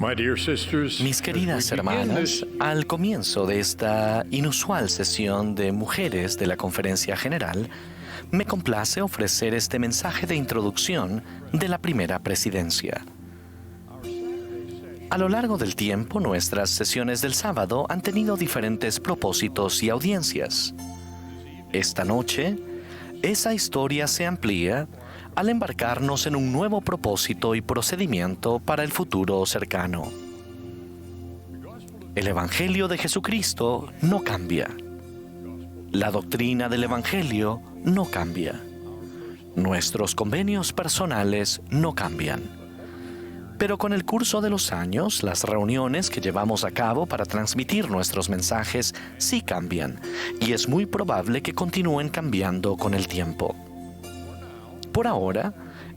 Mis queridas hermanas, al comienzo de esta inusual sesión de mujeres de la Conferencia General, me complace ofrecer este mensaje de introducción de la primera presidencia. A lo largo del tiempo, nuestras sesiones del sábado han tenido diferentes propósitos y audiencias. Esta noche, esa historia se amplía al embarcarnos en un nuevo propósito y procedimiento para el futuro cercano. El Evangelio de Jesucristo no cambia. La doctrina del Evangelio no cambia. Nuestros convenios personales no cambian. Pero con el curso de los años, las reuniones que llevamos a cabo para transmitir nuestros mensajes sí cambian, y es muy probable que continúen cambiando con el tiempo. Por ahora,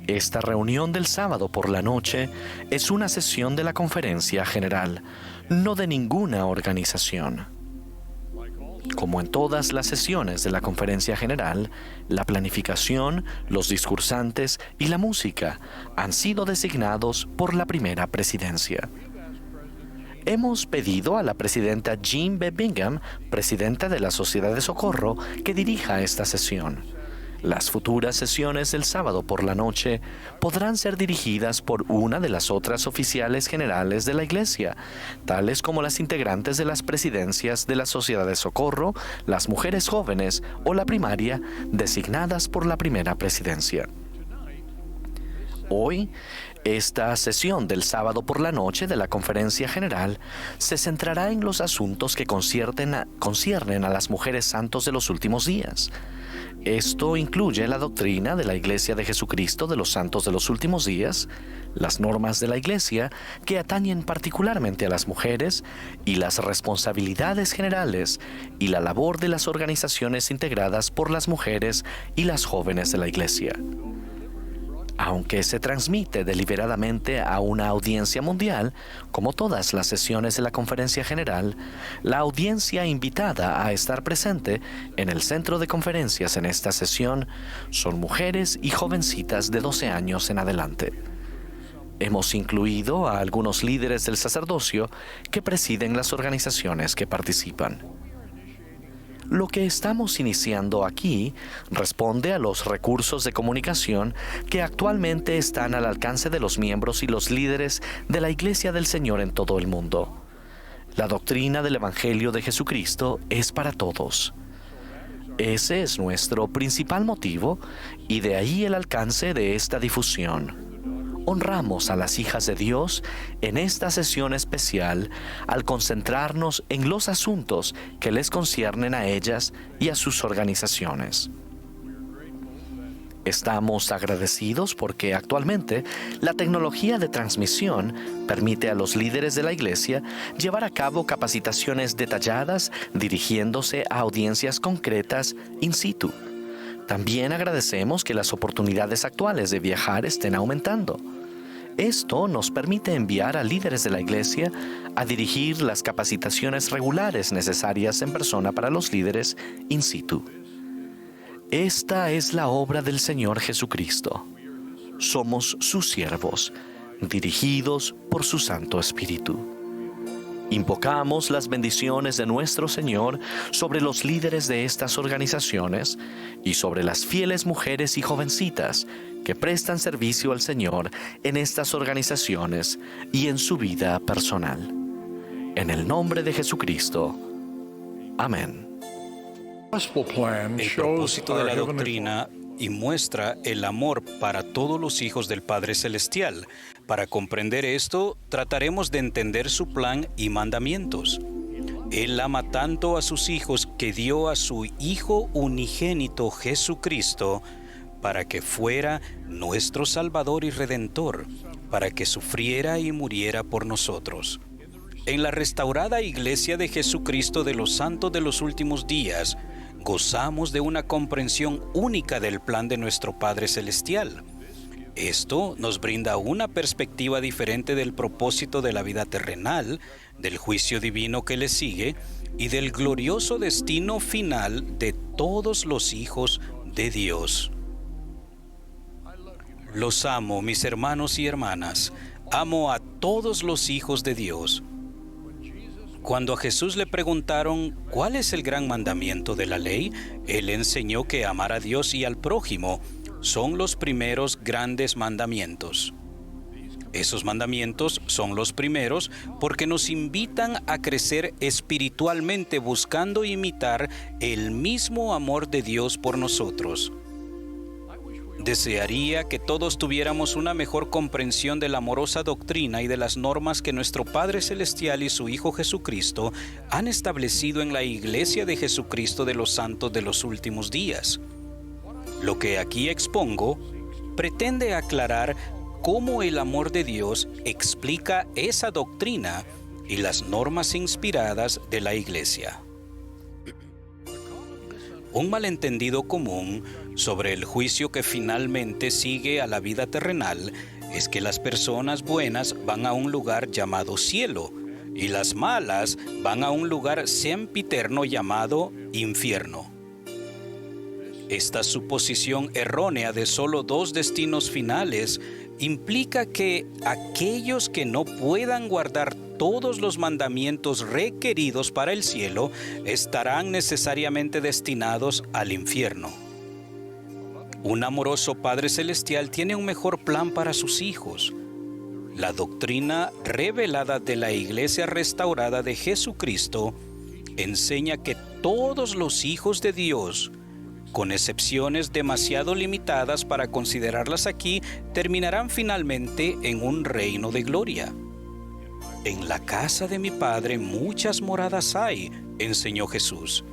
esta reunión del sábado por la noche es una sesión de la Conferencia General, no de ninguna organización. Como en todas las sesiones de la Conferencia General, la planificación, los discursantes y la música han sido designados por la primera presidencia. Hemos pedido a la presidenta Jean B. Bingham, presidenta de la Sociedad de Socorro, que dirija esta sesión. Las futuras sesiones del sábado por la noche podrán ser dirigidas por una de las otras oficiales generales de la Iglesia, tales como las integrantes de las presidencias de la Sociedad de Socorro, las mujeres jóvenes o la primaria, designadas por la primera presidencia. Hoy, esta sesión del sábado por la noche de la Conferencia General se centrará en los asuntos que conciernen a las mujeres santos de los últimos días. Esto incluye la doctrina de la Iglesia de Jesucristo de los Santos de los Últimos Días, las normas de la Iglesia que atañen particularmente a las mujeres y las responsabilidades generales y la labor de las organizaciones integradas por las mujeres y las jóvenes de la Iglesia. Aunque se transmite deliberadamente a una audiencia mundial, como todas las sesiones de la Conferencia General, la audiencia invitada a estar presente en el centro de conferencias en esta sesión son mujeres y jovencitas de 12 años en adelante. Hemos incluido a algunos líderes del sacerdocio que presiden las organizaciones que participan. Lo que estamos iniciando aquí responde a los recursos de comunicación que actualmente están al alcance de los miembros y los líderes de la Iglesia del Señor en todo el mundo. La doctrina del Evangelio de Jesucristo es para todos. Ese es nuestro principal motivo y de ahí el alcance de esta difusión. Honramos a las hijas de Dios en esta sesión especial al concentrarnos en los asuntos que les conciernen a ellas y a sus organizaciones. Estamos agradecidos porque actualmente la tecnología de transmisión permite a los líderes de la Iglesia llevar a cabo capacitaciones detalladas dirigiéndose a audiencias concretas in situ. También agradecemos que las oportunidades actuales de viajar estén aumentando. Esto nos permite enviar a líderes de la Iglesia a dirigir las capacitaciones regulares necesarias en persona para los líderes in situ. Esta es la obra del Señor Jesucristo. Somos sus siervos, dirigidos por su Santo Espíritu. Invocamos las bendiciones de nuestro Señor sobre los líderes de estas organizaciones y sobre las fieles mujeres y jovencitas que prestan servicio al Señor en estas organizaciones y en su vida personal. En el nombre de Jesucristo. Amén. El propósito de la doctrina y muestra el amor para todos los hijos del Padre Celestial. Para comprender esto, trataremos de entender su plan y mandamientos. Él ama tanto a sus hijos que dio a su Hijo unigénito Jesucristo para que fuera nuestro Salvador y Redentor, para que sufriera y muriera por nosotros. En la restaurada Iglesia de Jesucristo de los Santos de los Últimos Días, gozamos de una comprensión única del plan de nuestro Padre Celestial. Esto nos brinda una perspectiva diferente del propósito de la vida terrenal, del juicio divino que le sigue y del glorioso destino final de todos los hijos de Dios. Los amo, mis hermanos y hermanas. amo a todos los hijos de Dios. Cuando a Jesús le preguntaron cuál es el gran mandamiento de la ley, Él enseñó que amar a Dios y al prójimo son los primeros grandes mandamientos. Esos mandamientos son los primeros porque nos invitan a crecer espiritualmente buscando imitar el mismo amor de Dios por nosotros. Desearía que todos tuviéramos una mejor comprensión de la amorosa doctrina y de las normas que nuestro Padre Celestial y su Hijo Jesucristo han establecido en la Iglesia de Jesucristo de los Santos de los Últimos Días. Lo que aquí expongo pretende aclarar cómo el amor de Dios explica esa doctrina y las normas inspiradas de la Iglesia. Un malentendido común sobre el juicio que finalmente sigue a la vida terrenal es que las personas buenas van a un lugar llamado cielo y las malas van a un lugar sempiterno llamado infierno. Esta suposición errónea de solo dos destinos finales implica que aquellos que no puedan guardar todos los mandamientos requeridos para el cielo estarán necesariamente destinados al infierno. Un amoroso Padre Celestial tiene un mejor plan para sus hijos. La doctrina revelada de la Iglesia restaurada de Jesucristo enseña que todos los hijos de Dios, con excepciones demasiado limitadas para considerarlas aquí, terminarán finalmente en un reino de gloria. En la casa de mi Padre muchas moradas hay, enseñó Jesús.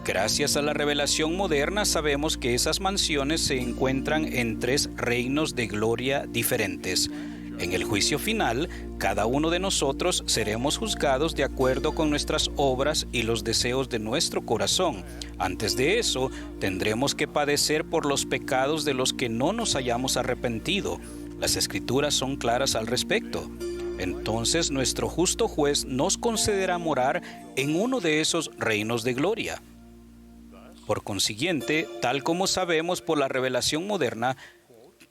Gracias a la revelación moderna sabemos que esas mansiones se encuentran en 3 reinos de gloria diferentes. En el juicio final, cada uno de nosotros seremos juzgados de acuerdo con nuestras obras y los deseos de nuestro corazón. Antes de eso, tendremos que padecer por los pecados de los que no nos hayamos arrepentido. Las Escrituras son claras al respecto. Entonces, nuestro justo juez nos concederá morar en uno de esos reinos de gloria. Por consiguiente, tal como sabemos por la revelación moderna,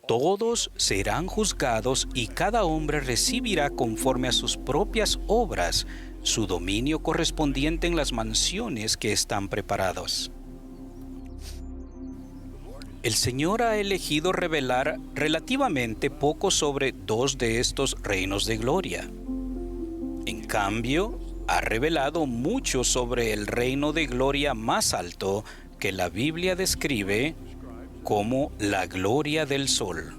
todos serán juzgados y cada hombre recibirá conforme a sus propias obras su dominio correspondiente en las mansiones que están preparadas. El Señor ha elegido revelar relativamente poco sobre 2 de estos reinos de gloria. En cambio, ha revelado mucho sobre el reino de gloria más alto que la Biblia describe como la gloria del sol.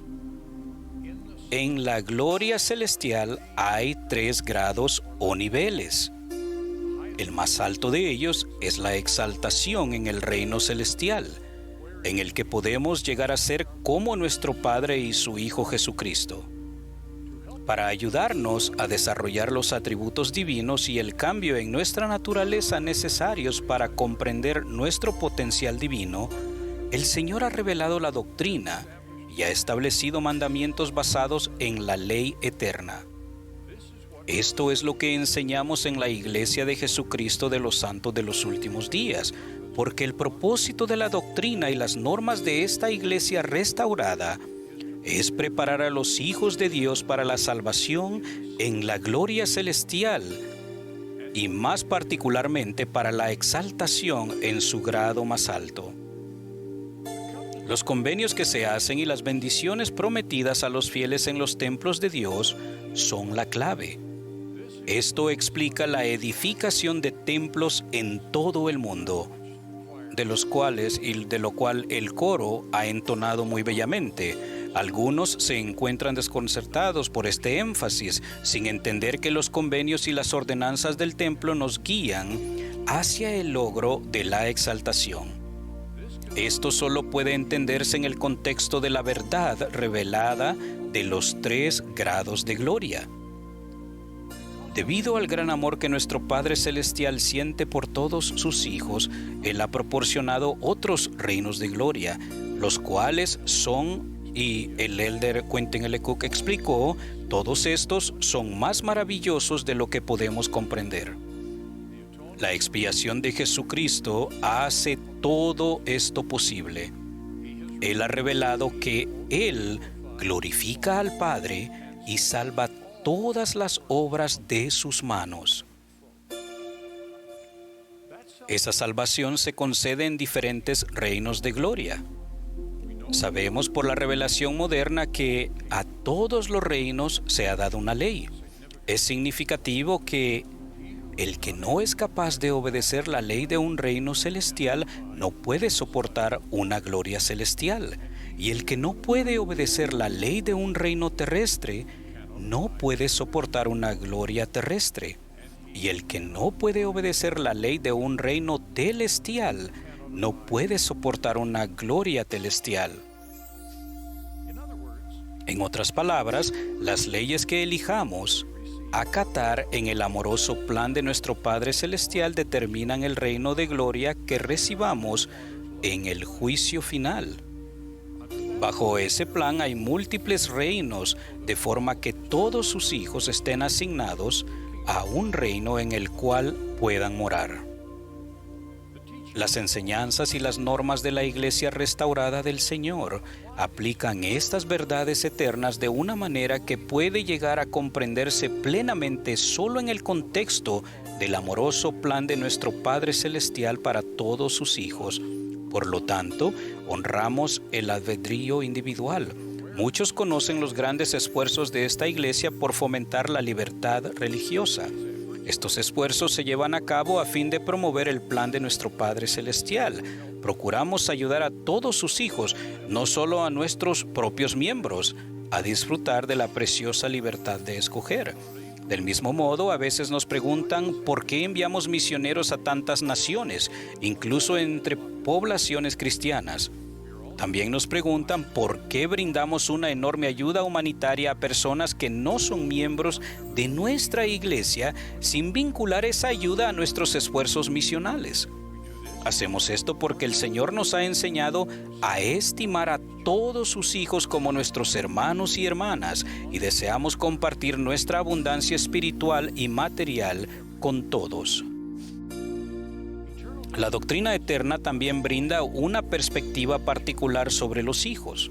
En la gloria celestial hay 3 grados o niveles. El más alto de ellos es la exaltación en el reino celestial, en el que podemos llegar a ser como nuestro Padre y su Hijo Jesucristo. Para ayudarnos a desarrollar los atributos divinos y el cambio en nuestra naturaleza necesarios para comprender nuestro potencial divino, el Señor ha revelado la doctrina y ha establecido mandamientos basados en la ley eterna. Esto es lo que enseñamos en la Iglesia de Jesucristo de los Santos de los Últimos Días, porque el propósito de la doctrina y las normas de esta Iglesia restaurada es preparar a los hijos de Dios para la salvación en la gloria celestial y más particularmente para la exaltación en su grado más alto. Los convenios que se hacen y las bendiciones prometidas a los fieles en los templos de Dios son la clave. Esto explica la edificación de templos en todo el mundo, de lo cual el coro ha entonado muy bellamente. Algunos se encuentran desconcertados por este énfasis, sin entender que los convenios y las ordenanzas del templo nos guían hacia el logro de la exaltación. Esto solo puede entenderse en el contexto de la verdad revelada de los 3 grados de gloria. Debido al gran amor que nuestro Padre Celestial siente por todos sus hijos, Él ha proporcionado otros reinos de gloria, los cuales son, y el elder Quentin L. Cook explicó, todos estos son más maravillosos de lo que podemos comprender. La expiación de Jesucristo hace todo esto posible. Él ha revelado que Él glorifica al Padre y salva todas las obras de sus manos. Esa salvación se concede en diferentes reinos de gloria. Sabemos por la revelación moderna que a todos los reinos se ha dado una ley. Es significativo que el que no es capaz de obedecer la ley de un reino celestial no puede soportar una gloria celestial. Y el que no puede obedecer la ley de un reino terrestre no puede soportar una gloria terrestre. Y el que no puede obedecer la ley de un reino celestial no puede soportar una gloria celestial. En otras palabras, las leyes que elijamos acatar en el amoroso plan de nuestro Padre Celestial determinan el reino de gloria que recibamos en el juicio final. Bajo ese plan hay múltiples reinos, de forma que todos sus hijos estén asignados a un reino en el cual puedan morar. Las enseñanzas y las normas de la Iglesia restaurada del Señor aplican estas verdades eternas de una manera que puede llegar a comprenderse plenamente solo en el contexto del amoroso plan de nuestro Padre Celestial para todos sus hijos. Por lo tanto, honramos el albedrío individual. Muchos conocen los grandes esfuerzos de esta Iglesia por fomentar la libertad religiosa. Estos esfuerzos se llevan a cabo a fin de promover el plan de nuestro Padre Celestial. Procuramos ayudar a todos sus hijos, no solo a nuestros propios miembros, a disfrutar de la preciosa libertad de escoger. Del mismo modo, a veces nos preguntan por qué enviamos misioneros a tantas naciones, incluso entre poblaciones cristianas. También nos preguntan por qué brindamos una enorme ayuda humanitaria a personas que no son miembros de nuestra iglesia sin vincular esa ayuda a nuestros esfuerzos misionales. Hacemos esto porque el Señor nos ha enseñado a estimar a todos sus hijos como nuestros hermanos y hermanas y deseamos compartir nuestra abundancia espiritual y material con todos. La doctrina eterna también brinda una perspectiva particular sobre los hijos.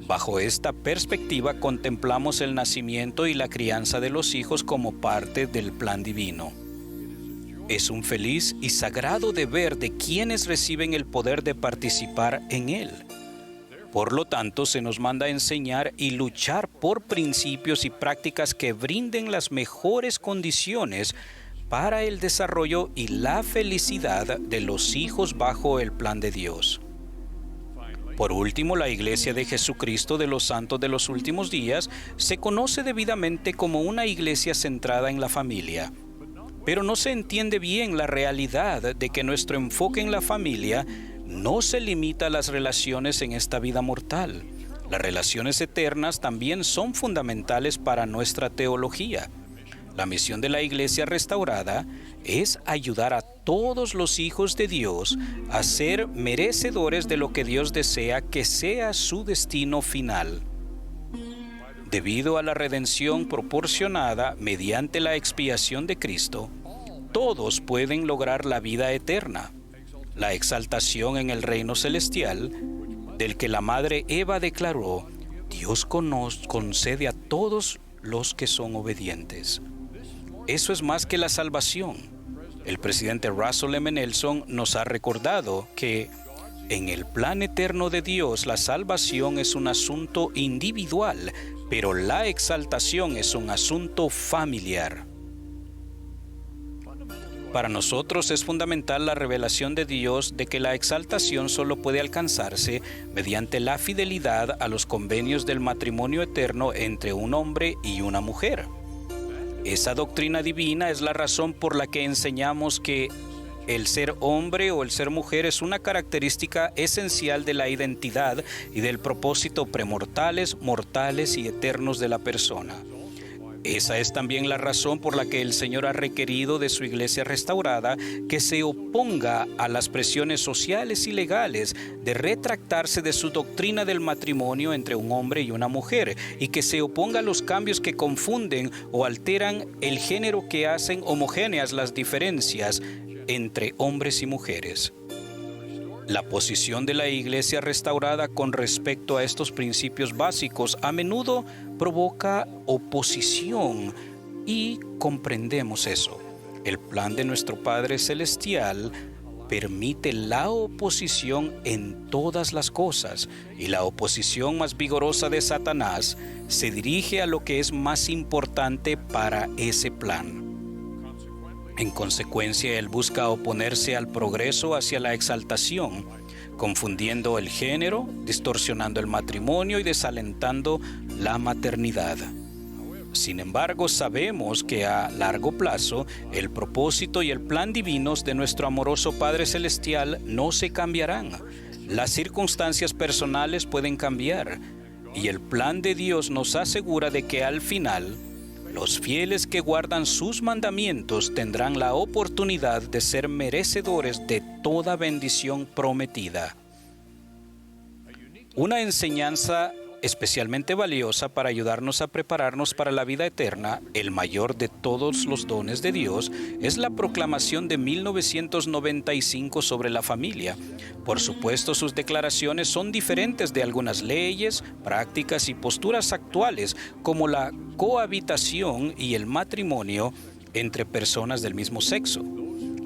Bajo esta perspectiva contemplamos el nacimiento y la crianza de los hijos como parte del plan divino. Es un feliz y sagrado deber de quienes reciben el poder de participar en él. Por lo tanto, se nos manda a enseñar y luchar por principios y prácticas que brinden las mejores condiciones para el desarrollo y la felicidad de los hijos bajo el plan de Dios. Por último, la Iglesia de Jesucristo de los Santos de los Últimos Días se conoce debidamente como una iglesia centrada en la familia. Pero no se entiende bien la realidad de que nuestro enfoque en la familia no se limita a las relaciones en esta vida mortal. Las relaciones eternas también son fundamentales para nuestra teología. La misión de la Iglesia restaurada es ayudar a todos los hijos de Dios a ser merecedores de lo que Dios desea que sea su destino final. Debido a la redención proporcionada mediante la expiación de Cristo, todos pueden lograr la vida eterna, la exaltación en el reino celestial, del que la madre Eva declaró: Dios concede a todos los que son obedientes. Eso es más que la salvación. El presidente Russell M. Nelson nos ha recordado que en el plan eterno de Dios la salvación es un asunto individual, pero la exaltación es un asunto familiar. Para nosotros es fundamental la revelación de Dios de que la exaltación solo puede alcanzarse mediante la fidelidad a los convenios del matrimonio eterno entre un hombre y una mujer. Esa doctrina divina es la razón por la que enseñamos que el ser hombre o el ser mujer es una característica esencial de la identidad y del propósito premortales, mortales y eternos de la persona. Esa es también la razón por la que el Señor ha requerido de su iglesia restaurada que se oponga a las presiones sociales y legales de retractarse de su doctrina del matrimonio entre un hombre y una mujer y que se oponga a los cambios que confunden o alteran el género que hacen homogéneas las diferencias entre hombres y mujeres. La posición de la Iglesia restaurada con respecto a estos principios básicos a menudo provoca oposición y comprendemos eso. El plan de nuestro Padre Celestial permite la oposición en todas las cosas, y la oposición más vigorosa de Satanás se dirige a lo que es más importante para ese plan. En consecuencia, él busca oponerse al progreso hacia la exaltación, confundiendo el género, distorsionando el matrimonio y desalentando la maternidad. Sin embargo, sabemos que a largo plazo, el propósito y el plan divinos de nuestro amoroso Padre Celestial no se cambiarán. Las circunstancias personales pueden cambiar, y el plan de Dios nos asegura de que al final, los fieles que guardan sus mandamientos tendrán la oportunidad de ser merecedores de toda bendición prometida. Una enseñanza especialmente valiosa para ayudarnos a prepararnos para la vida eterna, el mayor de todos los dones de Dios, es la proclamación de 1995 sobre la familia. Por supuesto, sus declaraciones son diferentes de algunas leyes, prácticas y posturas actuales, como la cohabitación y el matrimonio entre personas del mismo sexo.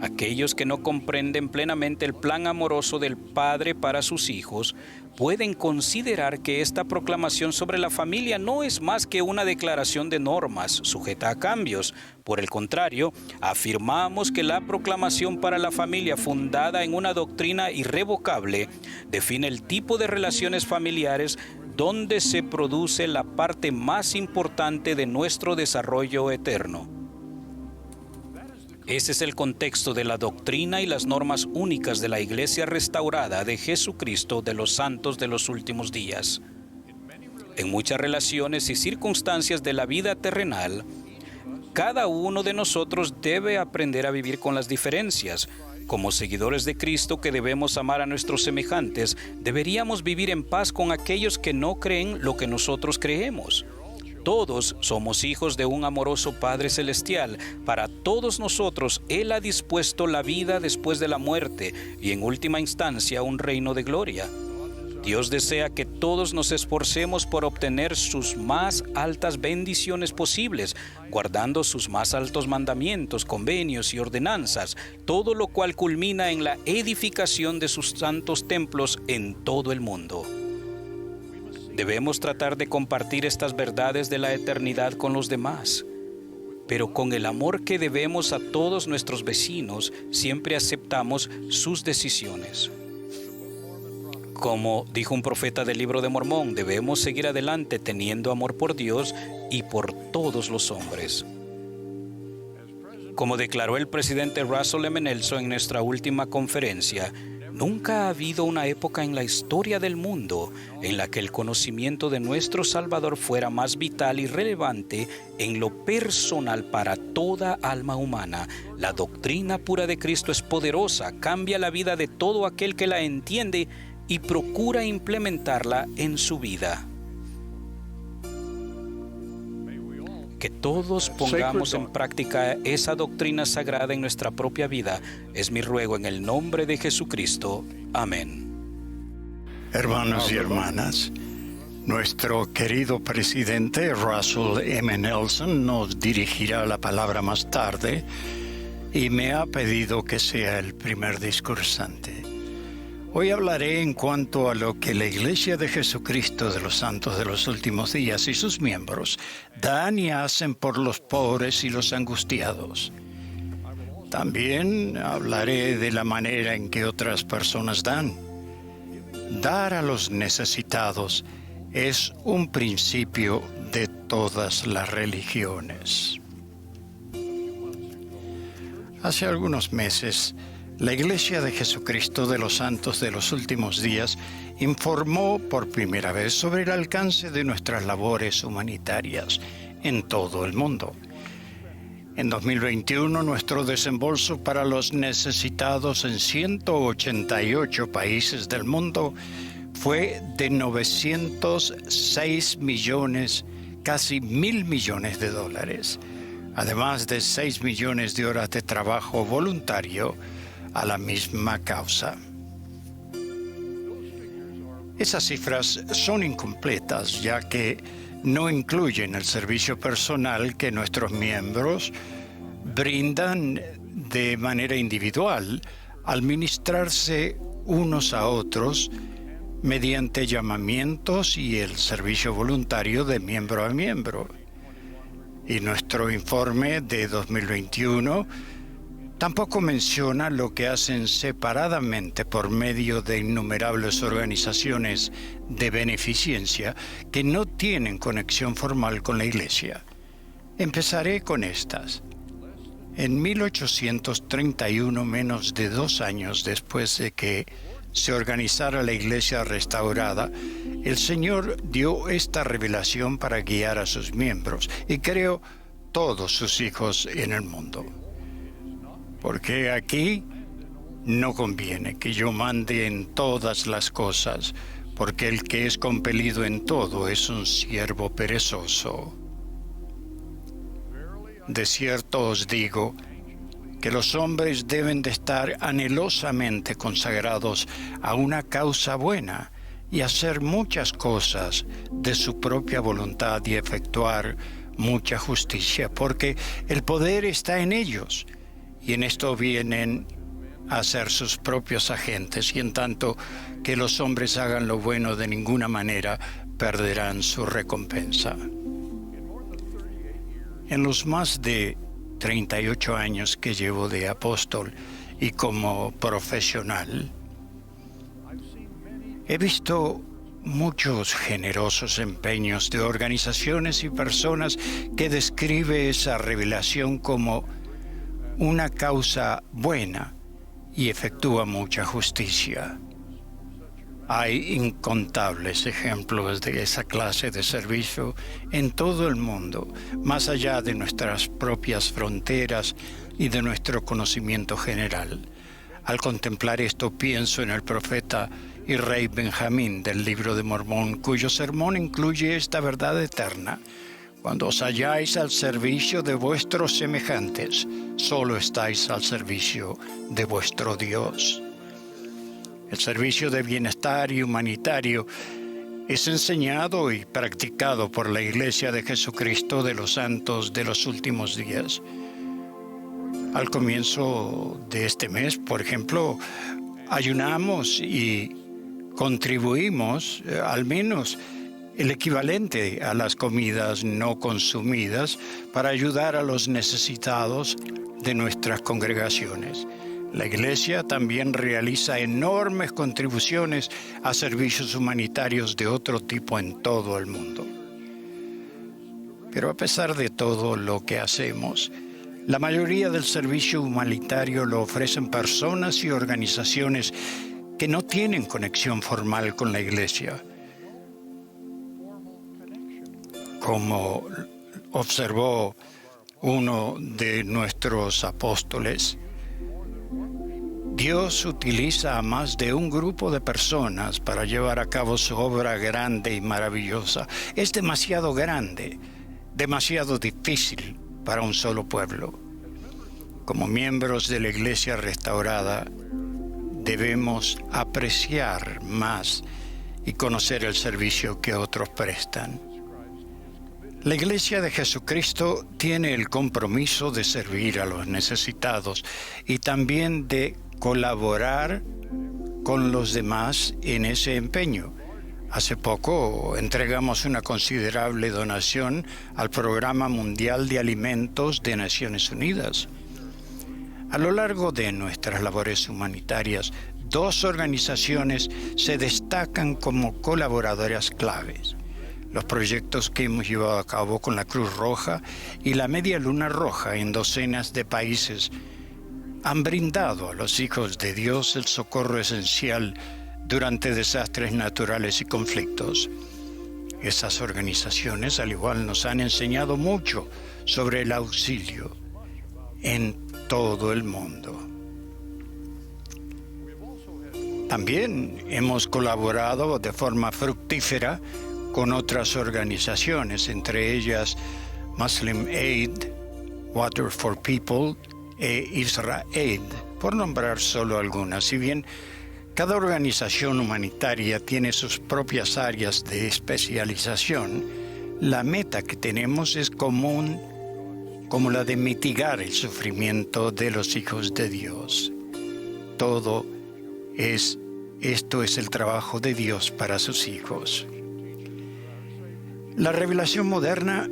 Aquellos que no comprenden plenamente el plan amoroso del Padre para sus hijos pueden considerar que esta proclamación sobre la familia no es más que una declaración de normas sujeta a cambios. Por el contrario, afirmamos que la proclamación para la familia fundada en una doctrina irrevocable define el tipo de relaciones familiares donde se produce la parte más importante de nuestro desarrollo eterno. Ese es el contexto de la doctrina y las normas únicas de la Iglesia restaurada de Jesucristo de los santos de los últimos días. En muchas relaciones y circunstancias de la vida terrenal, cada uno de nosotros debe aprender a vivir con las diferencias. Como seguidores de Cristo que debemos amar a nuestros semejantes, deberíamos vivir en paz con aquellos que no creen lo que nosotros creemos. Todos somos hijos de un amoroso Padre Celestial. Para todos nosotros, Él ha dispuesto la vida después de la muerte y en última instancia un reino de gloria. Dios desea que todos nos esforcemos por obtener sus más altas bendiciones posibles, guardando sus más altos mandamientos, convenios y ordenanzas, todo lo cual culmina en la edificación de sus santos templos en todo el mundo. Debemos tratar de compartir estas verdades de la eternidad con los demás, pero con el amor que debemos a todos nuestros vecinos, siempre aceptamos sus decisiones. Como dijo un profeta del Libro de Mormón, debemos seguir adelante teniendo amor por Dios y por todos los hombres. Como declaró el presidente Russell M. Nelson en nuestra última conferencia, nunca ha habido una época en la historia del mundo en la que el conocimiento de nuestro Salvador fuera más vital y relevante en lo personal para toda alma humana. La doctrina pura de Cristo es poderosa, cambia la vida de todo aquel que la entiende y procura implementarla en su vida. Que todos pongamos en práctica esa doctrina sagrada en nuestra propia vida es mi ruego en el nombre de Jesucristo. Amén. Hermanos y hermanas, nuestro querido presidente Russell M. Nelson nos dirigirá la palabra más tarde y me ha pedido que sea el primer discursante. Hoy hablaré en cuanto a lo que la Iglesia de Jesucristo de los Santos de los Últimos Días y sus miembros dan y hacen por los pobres y los angustiados. También hablaré de la manera en que otras personas dan. Dar a los necesitados es un principio de todas las religiones. Hace algunos meses, la Iglesia de Jesucristo de los Santos de los Últimos Días informó por primera vez sobre el alcance de nuestras labores humanitarias en todo el mundo. En 2021, nuestro desembolso para los necesitados en 188 países del mundo fue de 906 millones, casi 1.000 millones de dólares, además de 6 millones de horas de trabajo voluntario a la misma causa. Esas cifras son incompletas, ya que no incluyen el servicio personal que nuestros miembros brindan de manera individual al ministrarse unos a otros mediante llamamientos y el servicio voluntario de miembro a miembro. Y nuestro informe de 2021 tampoco menciona lo que hacen separadamente por medio de innumerables organizaciones de beneficencia que no tienen conexión formal con la Iglesia. Empezaré con estas. En 1831, menos de 2 años después de que se organizara la Iglesia restaurada, el Señor dio esta revelación para guiar a sus miembros y creó todos sus hijos en el mundo. Porque aquí no conviene que yo mande en todas las cosas, porque el que es compelido en todo es un siervo perezoso. De cierto os digo que los hombres deben de estar anhelosamente consagrados a una causa buena y hacer muchas cosas de su propia voluntad y efectuar mucha justicia, porque el poder está en ellos. Y en esto vienen a ser sus propios agentes, y en tanto que los hombres hagan lo bueno de ninguna manera, perderán su recompensa. En los más de 38 años que llevo de apóstol y como profesional, he visto muchos generosos empeños de organizaciones y personas que describe esa revelación como una causa buena y efectúa mucha justicia. Hay incontables ejemplos de esa clase de servicio en todo el mundo, más allá de nuestras propias fronteras y de nuestro conocimiento general. Al contemplar esto, pienso en el profeta y rey Benjamín del Libro de Mormón, cuyo sermón incluye esta verdad eterna. Cuando os halláis al servicio de vuestros semejantes, solo estáis al servicio de vuestro Dios. El servicio de bienestar y humanitario es enseñado y practicado por la Iglesia de Jesucristo de los Santos de los Últimos Días. Al comienzo de este mes, por ejemplo, ayunamos y contribuimos al menos el equivalente a las comidas no consumidas para ayudar a los necesitados de nuestras congregaciones. La Iglesia también realiza enormes contribuciones a servicios humanitarios de otro tipo en todo el mundo. Pero a pesar de todo lo que hacemos, la mayoría del servicio humanitario lo ofrecen personas y organizaciones que no tienen conexión formal con la Iglesia. Como observó uno de nuestros apóstoles, Dios utiliza a más de un grupo de personas para llevar a cabo su obra grande y maravillosa. Es demasiado grande, demasiado difícil para un solo pueblo. Como miembros de la Iglesia restaurada, debemos apreciar más y conocer el servicio que otros prestan. La Iglesia de Jesucristo tiene el compromiso de servir a los necesitados y también de colaborar con los demás en ese empeño. Hace poco entregamos una considerable donación al Programa Mundial de Alimentos de Naciones Unidas. A lo largo de nuestras labores humanitarias, 2 organizaciones se destacan como colaboradoras claves. Los proyectos que hemos llevado a cabo con la Cruz Roja y la Media Luna Roja en docenas de países han brindado a los hijos de Dios el socorro esencial durante desastres naturales y conflictos. Esas organizaciones, al igual, nos han enseñado mucho sobre el auxilio en todo el mundo. También hemos colaborado de forma fructífera con otras organizaciones, entre ellas Muslim Aid, Water for People e Israel Aid, por nombrar solo algunas. Si bien Cada organización humanitaria tiene sus propias áreas de especialización. La meta que tenemos es común, como la de mitigar el sufrimiento de los hijos de Dios. Esto es el trabajo de Dios para sus hijos. La revelación moderna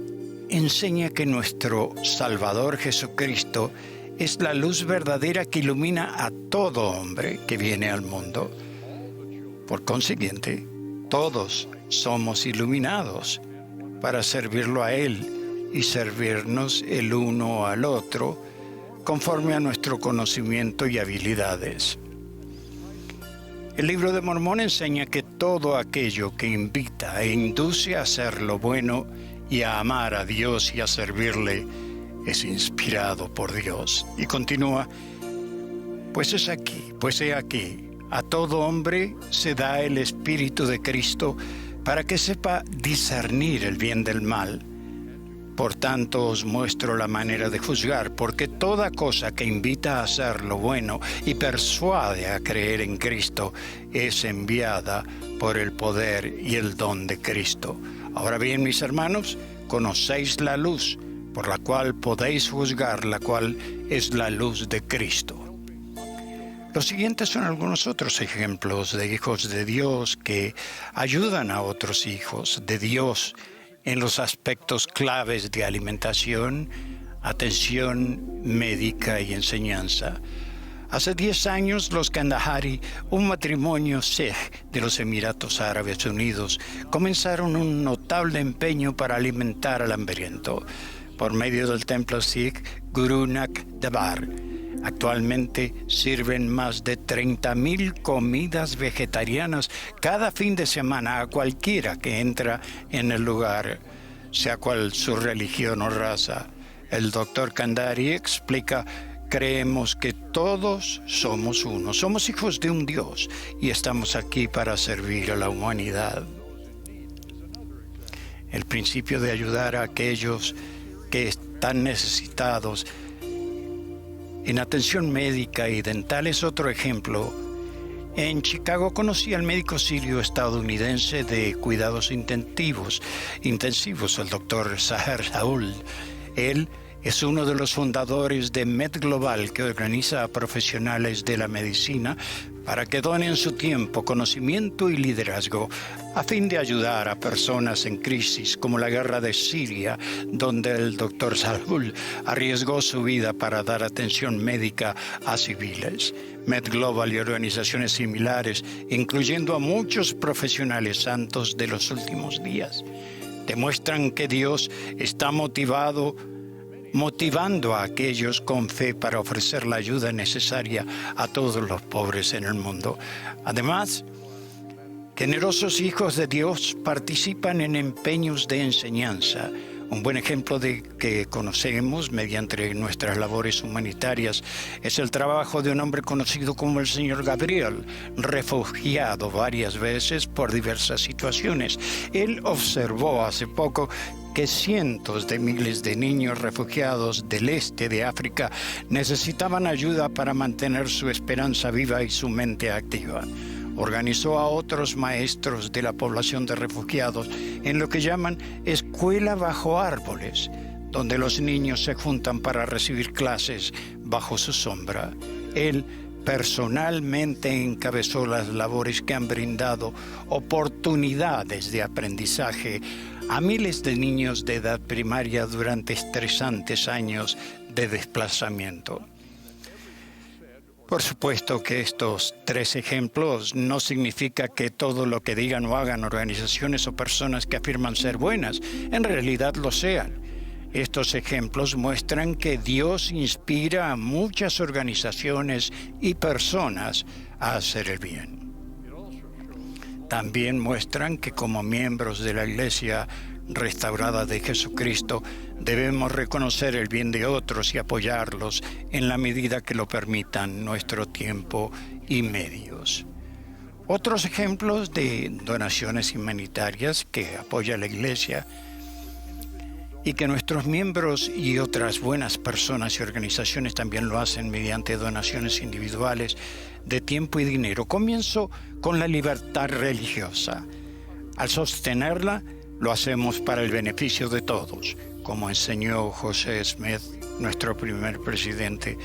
enseña que nuestro Salvador Jesucristo es la luz verdadera que ilumina a todo hombre que viene al mundo. Por consiguiente, todos somos iluminados para servirlo a Él y servirnos el uno al otro conforme a nuestro conocimiento y habilidades. El Libro de Mormón enseña que todo aquello que invita e induce a hacer lo bueno y a amar a Dios y a servirle es inspirado por Dios. Y continúa, pues he aquí, a todo hombre se da el Espíritu de Cristo para que sepa discernir el bien del mal. Por tanto os muestro la manera de juzgar, porque toda cosa que invita a hacer lo bueno y persuade a creer en Cristo es enviada por el poder y el don de Cristo. Ahora bien, mis hermanos, conocéis la luz, por la cual podéis juzgar, la cual es la luz de Cristo. Los siguientes son algunos otros ejemplos de hijos de Dios que ayudan a otros hijos de Dios en los aspectos claves de alimentación, atención médica y enseñanza. Hace 10 años, los Kandahari, un matrimonio Sikh de los Emiratos Árabes Unidos, comenzaron un notable empeño para alimentar al hambriento por medio del templo Sikh Guru Nanak Dev. Actualmente sirven más de 30,000 comidas vegetarianas cada fin de semana a cualquiera que entra en el lugar, sea cual su religión o raza. El Dr. Kandahari explica: creemos que todos somos uno, somos hijos de un Dios y estamos aquí para servir a la humanidad. El principio de ayudar a aquellos que están necesitados en atención médica y dental es otro ejemplo. En Chicago conocí al médico sirio estadounidense de cuidados intensivos, el Dr. Zaher Saul. Él es uno de los fundadores de MedGlobal, que organiza a profesionales de la medicina para que donen su tiempo, conocimiento y liderazgo a fin de ayudar a personas en crisis como la guerra de Siria, donde el Dr. Saul arriesgó su vida para dar atención médica a civiles. MedGlobal y organizaciones similares, incluyendo a muchos profesionales santos de los últimos días, demuestran que Dios está motivando a aquellos con fe para ofrecer la ayuda necesaria a todos los pobres en el mundo. Además, generosos hijos de Dios participan en empeños de enseñanza. Un buen ejemplo de que conocemos mediante nuestras labores humanitarias es el trabajo de un hombre conocido como el señor Gabriel, refugiado varias veces por diversas situaciones. Él observó hace poco que cientos de miles de niños refugiados del este de África necesitaban ayuda para mantener su esperanza viva y su mente activa. Organizó a otros maestros de la población de refugiados en lo que llaman escuela bajo árboles, donde los niños se juntan para recibir clases bajo su sombra. Él personalmente encabezó las labores que han brindado oportunidades de aprendizaje a miles de niños de edad primaria durante estresantes años de desplazamiento. Por supuesto que estos 3 ejemplos no significa que todo lo que digan o hagan organizaciones o personas que afirman ser buenas, en realidad lo sean. Estos ejemplos muestran que Dios inspira a muchas organizaciones y personas a hacer el bien. También muestran que como miembros de la Iglesia restaurada de Jesucristo debemos reconocer el bien de otros y apoyarlos en la medida que lo permitan nuestro tiempo y medios. Otros ejemplos de donaciones humanitarias que apoya la Iglesia y que nuestros miembros y otras buenas personas y organizaciones también lo hacen mediante donaciones individuales de tiempo y dinero. Comienzo con la libertad religiosa. Al sostenerla, lo hacemos para el beneficio de todos, como enseñó José Smith, nuestro primer presidente.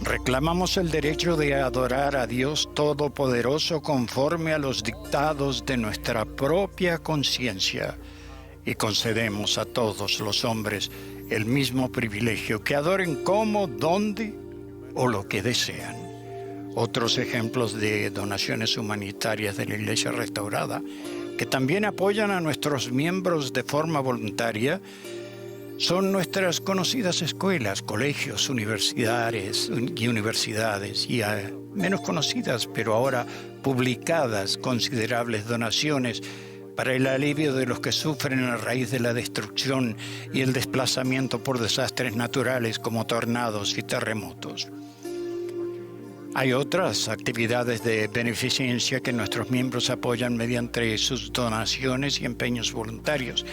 Reclamamos el derecho de adorar a Dios Todopoderoso conforme a los dictados de nuestra propia conciencia y concedemos a todos los hombres el mismo privilegio, que adoren como, dónde o lo que desean. Otros ejemplos de donaciones humanitarias de la Iglesia Restaurada, que también apoyan a nuestros miembros de forma voluntaria, son nuestras conocidas escuelas, colegios, universidades y menos conocidas, pero ahora publicadas, considerables donaciones para el alivio de los que sufren a raíz de la destrucción y el desplazamiento por desastres naturales como tornados y terremotos. Hay otras actividades de beneficencia que nuestros miembros apoyan mediante sus donaciones y empeños voluntarios,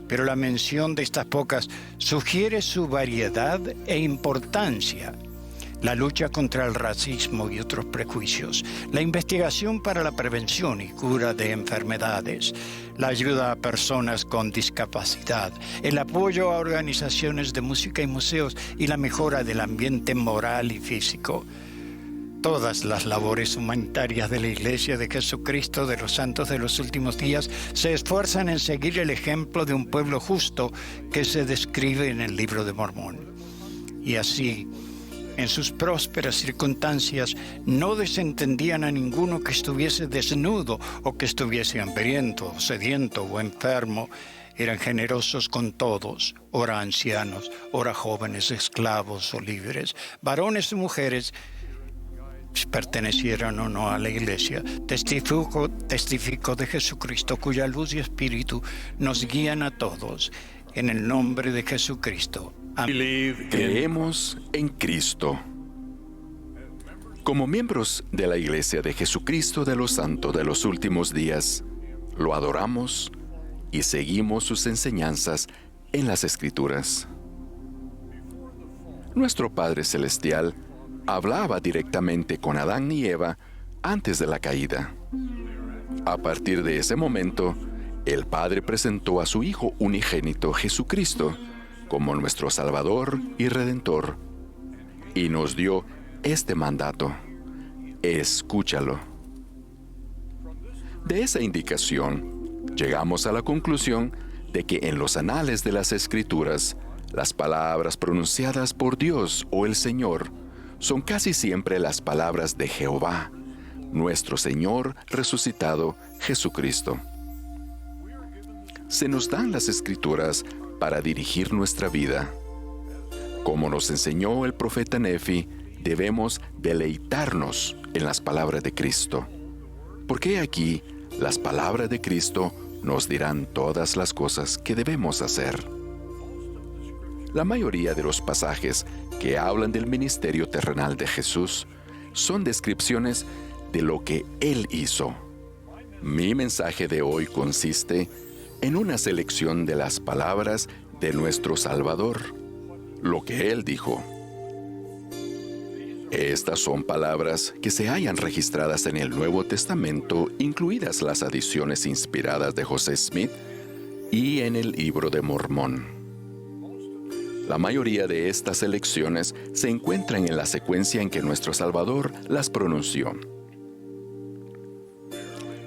pero la mención de estas pocas sugiere su variedad e importancia. La lucha contra el racismo y otros prejuicios, la investigación para la prevención y cura de enfermedades, la ayuda a personas con discapacidad, el apoyo a organizaciones de música y museos y la mejora del ambiente moral y físico. Todas las labores humanitarias de la Iglesia de Jesucristo de los Santos de los Últimos Días se esfuerzan en seguir el ejemplo de un pueblo justo que se describe en el Libro de Mormón. Y así, en sus prósperas circunstancias, no desentendían a ninguno que estuviese desnudo o que estuviese hambriento, sediento o enfermo. Eran generosos con todos, ora ancianos, ora jóvenes, esclavos o libres, varones y mujeres, pertenecieran o no a la Iglesia. Testifico de Jesucristo, cuya luz y espíritu nos guían a todos. En el nombre de Jesucristo. Amén. Creemos en Cristo. Como miembros de la Iglesia de Jesucristo de los Santos de los Últimos Días, lo adoramos y seguimos sus enseñanzas en las Escrituras. Nuestro Padre Celestial hablaba directamente con Adán y Eva antes de la caída. A partir de ese momento, el Padre presentó a su Hijo unigénito Jesucristo como nuestro Salvador y Redentor, y nos dio este mandato: escúchalo. De esa indicación, llegamos a la conclusión de que en los anales de las Escrituras, las palabras pronunciadas por Dios o el Señor son casi siempre las palabras de Jehová, nuestro Señor resucitado, Jesucristo. Se nos dan las Escrituras para dirigir nuestra vida. Como nos enseñó el profeta Nefi, debemos deleitarnos en las palabras de Cristo, porque aquí las palabras de Cristo nos dirán todas las cosas que debemos hacer. La mayoría de los pasajes que hablan del ministerio terrenal de Jesús son descripciones de lo que Él hizo. Mi mensaje de hoy consiste en una selección de las palabras de nuestro Salvador, lo que Él dijo. Estas son palabras que se hallan registradas en el Nuevo Testamento, incluidas las adiciones inspiradas de José Smith y en el Libro de Mormón. La mayoría de estas selecciones se encuentran en la secuencia en que nuestro Salvador las pronunció.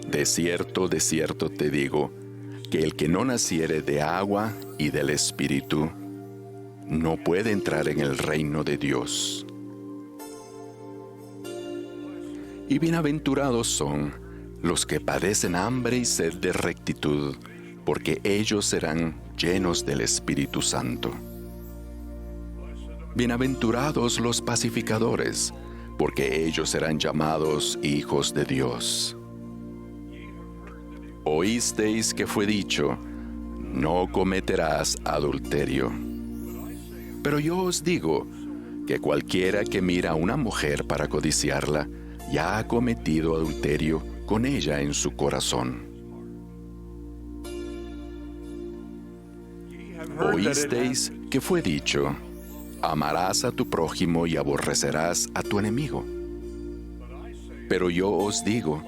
De cierto te digo, que el que no naciere de agua y del Espíritu, no puede entrar en el reino de Dios. Y bienaventurados son los que padecen hambre y sed de rectitud, porque ellos serán llenos del Espíritu Santo. Bienaventurados los pacificadores, porque ellos serán llamados hijos de Dios. Oísteis que fue dicho, no cometerás adulterio. Pero yo os digo que cualquiera que mira a una mujer para codiciarla, ya ha cometido adulterio con ella en su corazón. Oísteis que fue dicho, amarás a tu prójimo y aborrecerás a tu enemigo. Pero yo os digo,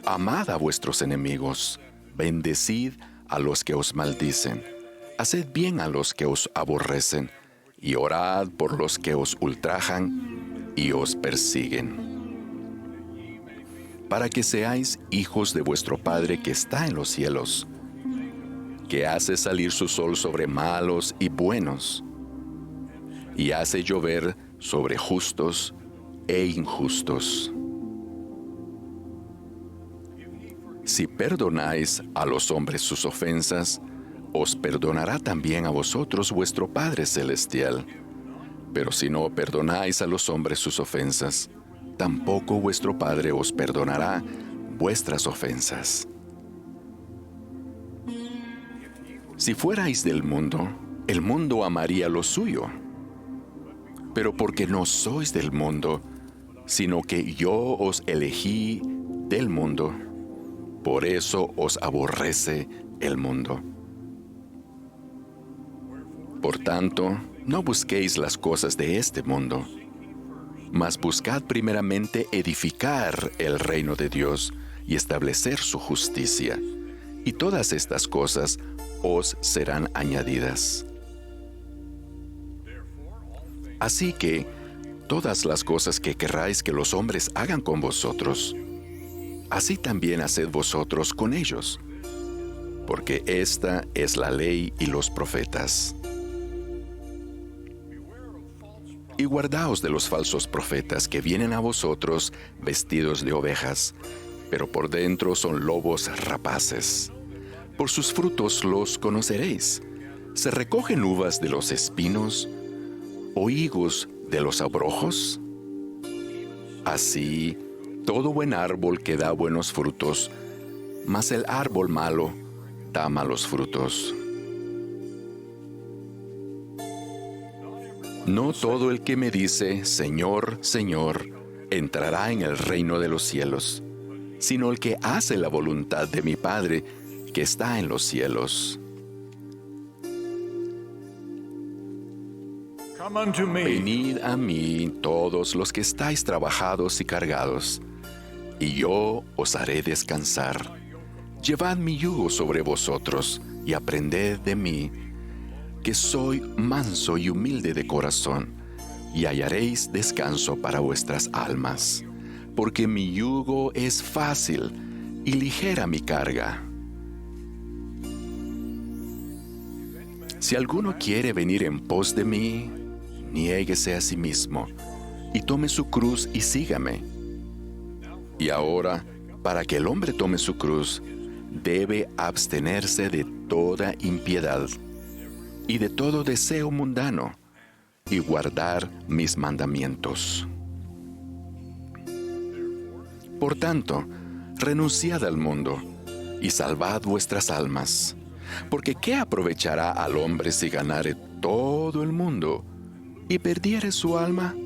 amad a vuestros enemigos, bendecid a los que os maldicen, haced bien a los que os aborrecen, y orad por los que os ultrajan y os persiguen, para que seáis hijos de vuestro Padre que está en los cielos, que hace salir su sol sobre malos y buenos, y hace llover sobre justos e injustos. Si perdonáis a los hombres sus ofensas, os perdonará también a vosotros vuestro Padre Celestial. Pero si no perdonáis a los hombres sus ofensas, tampoco vuestro Padre os perdonará vuestras ofensas. Si fuerais del mundo, el mundo amaría lo suyo. Pero porque no sois del mundo, sino que yo os elegí del mundo, por eso os aborrece el mundo. Por tanto, no busquéis las cosas de este mundo, mas buscad primeramente edificar el reino de Dios y establecer su justicia, y todas estas cosas os serán añadidas. Así que, todas las cosas que querráis que los hombres hagan con vosotros, así también haced vosotros con ellos, porque esta es la ley y los profetas. Y guardaos de los falsos profetas que vienen a vosotros vestidos de ovejas, pero por dentro son lobos rapaces. Por sus frutos los conoceréis. ¿Se recogen uvas de los espinos o higos de los abrojos? Así, todo buen árbol que da buenos frutos, mas el árbol malo da malos frutos. No todo el que me dice, Señor, Señor, entrará en el reino de los cielos, sino el que hace la voluntad de mi Padre que está en los cielos. Venid a mí todos los que estáis trabajados y cargados, y yo os haré descansar. Llevad mi yugo sobre vosotros y aprended de mí, que soy manso y humilde de corazón, y hallaréis descanso para vuestras almas, porque mi yugo es fácil y ligera mi carga. Si alguno quiere venir en pos de mí, niéguese a sí mismo, y tome su cruz y sígame. Y ahora, para que el hombre tome su cruz, debe abstenerse de toda impiedad y de todo deseo mundano, y guardar mis mandamientos. Por tanto, renunciad al mundo, y salvad vuestras almas, porque ¿qué aprovechará al hombre si ganare todo el mundo, y perdiere su alma?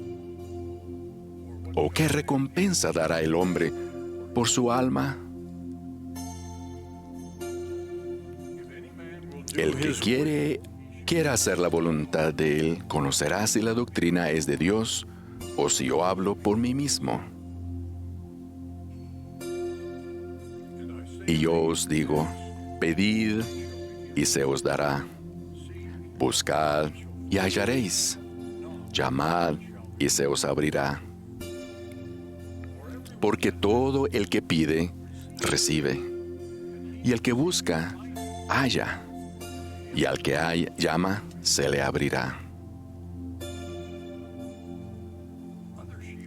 ¿O qué recompensa dará el hombre por su alma? El que quiera hacer la voluntad de Él, conocerá si la doctrina es de Dios o si yo hablo por mí mismo. Y yo os digo, pedid y se os dará. Buscad y hallaréis. Llamad y se os abrirá. Porque todo el que pide, recibe. Y el que busca, halla. Y al que llama, se le abrirá.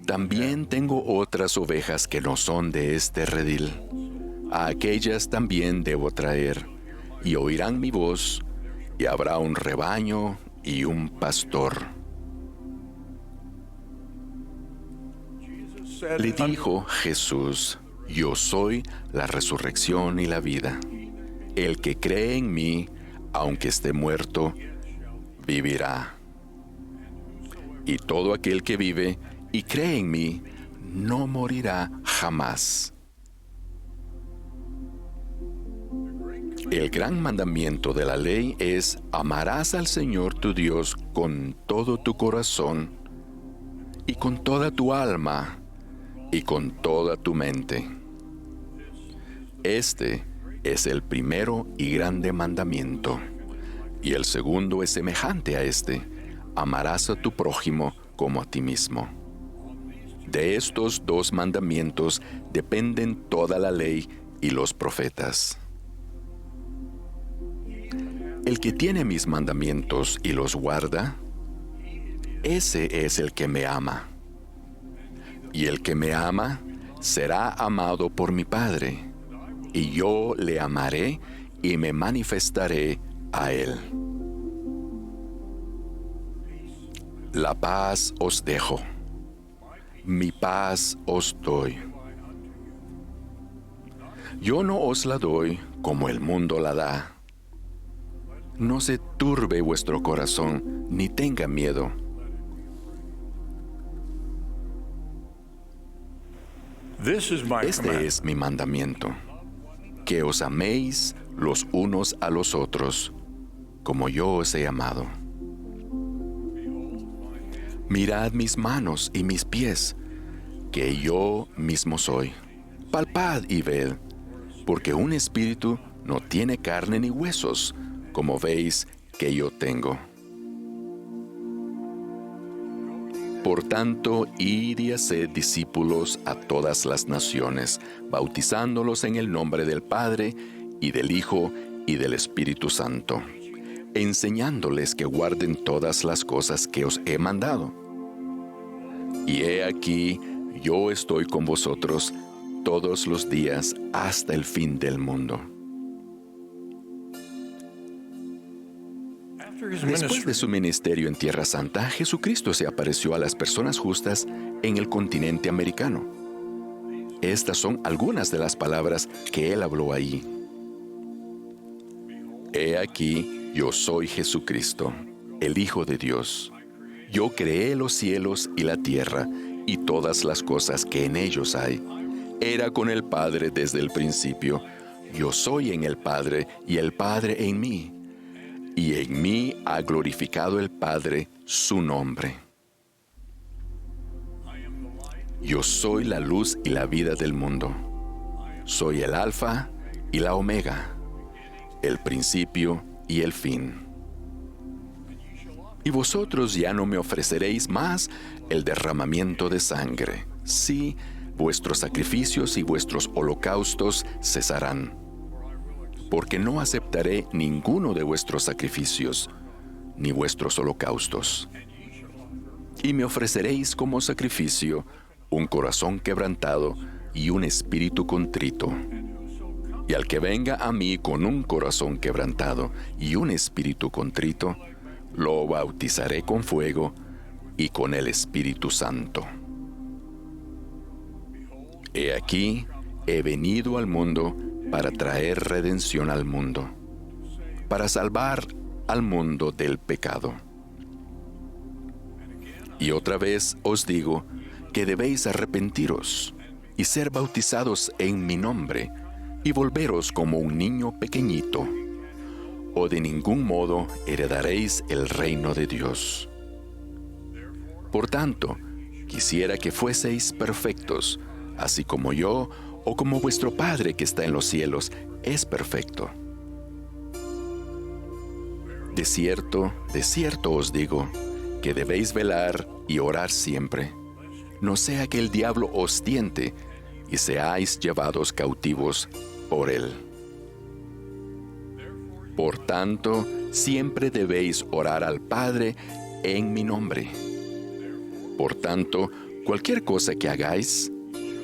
También tengo otras ovejas que no son de este redil. A aquellas también debo traer, y oirán mi voz, y habrá un rebaño y un pastor. Le dijo Jesús, yo soy la resurrección y la vida. El que cree en mí, aunque esté muerto, vivirá. Y todo aquel que vive y cree en mí, no morirá jamás. El gran mandamiento de la ley es: amarás al Señor tu Dios con todo tu corazón, y con toda tu alma, y con toda tu mente. Este es el primero y grande mandamiento. Y el segundo es semejante a este: amarás a tu prójimo como a ti mismo. De estos dos mandamientos dependen toda la ley y los profetas. El que tiene mis mandamientos y los guarda, ese es el que me ama. Y el que me ama será amado por mi Padre, y yo le amaré y me manifestaré a él. La paz os dejo, mi paz os doy. Yo no os la doy como el mundo la da. No se turbe vuestro corazón, ni tenga miedo. Este es mi mandamiento: que os améis los unos a los otros, como yo os he amado. Mirad mis manos y mis pies, que yo mismo soy. Palpad y ved, porque un espíritu no tiene carne ni huesos, como veis que yo tengo. Por tanto, id y haced discípulos a todas las naciones, bautizándolos en el nombre del Padre, y del Hijo, y del Espíritu Santo, enseñándoles que guarden todas las cosas que os he mandado. Y he aquí, yo estoy con vosotros todos los días hasta el fin del mundo. Después de su ministerio en Tierra Santa, Jesucristo se apareció a las personas justas en el continente americano. Estas son algunas de las palabras que él habló ahí. He aquí, yo soy Jesucristo, el Hijo de Dios. Yo creé los cielos y la tierra y todas las cosas que en ellos hay. Era con el Padre desde el principio. Yo soy en el Padre y el Padre en mí. Y en mí ha glorificado el Padre su nombre. Yo soy la luz y la vida del mundo. Soy el Alfa y la Omega, el principio y el fin. Y vosotros ya no me ofreceréis más el derramamiento de sangre. Sí, vuestros sacrificios y vuestros holocaustos cesarán. Porque no aceptaré ninguno de vuestros sacrificios, ni vuestros holocaustos. Y me ofreceréis como sacrificio un corazón quebrantado y un espíritu contrito. Y al que venga a mí con un corazón quebrantado y un espíritu contrito, lo bautizaré con fuego y con el Espíritu Santo. He aquí, he venido al mundo para traer redención al mundo, para salvar al mundo del pecado. Y otra vez os digo que debéis arrepentiros y ser bautizados en mi nombre, y volveros como un niño pequeñito, o de ningún modo heredaréis el reino de Dios. Por tanto, quisiera que fueseis perfectos, así como yo, o como vuestro Padre que está en los cielos es perfecto. De cierto os digo, que debéis velar y orar siempre, no sea que el diablo os tiente y seáis llevados cautivos por él. Por tanto, siempre debéis orar al Padre en mi nombre. Por tanto, cualquier cosa que hagáis,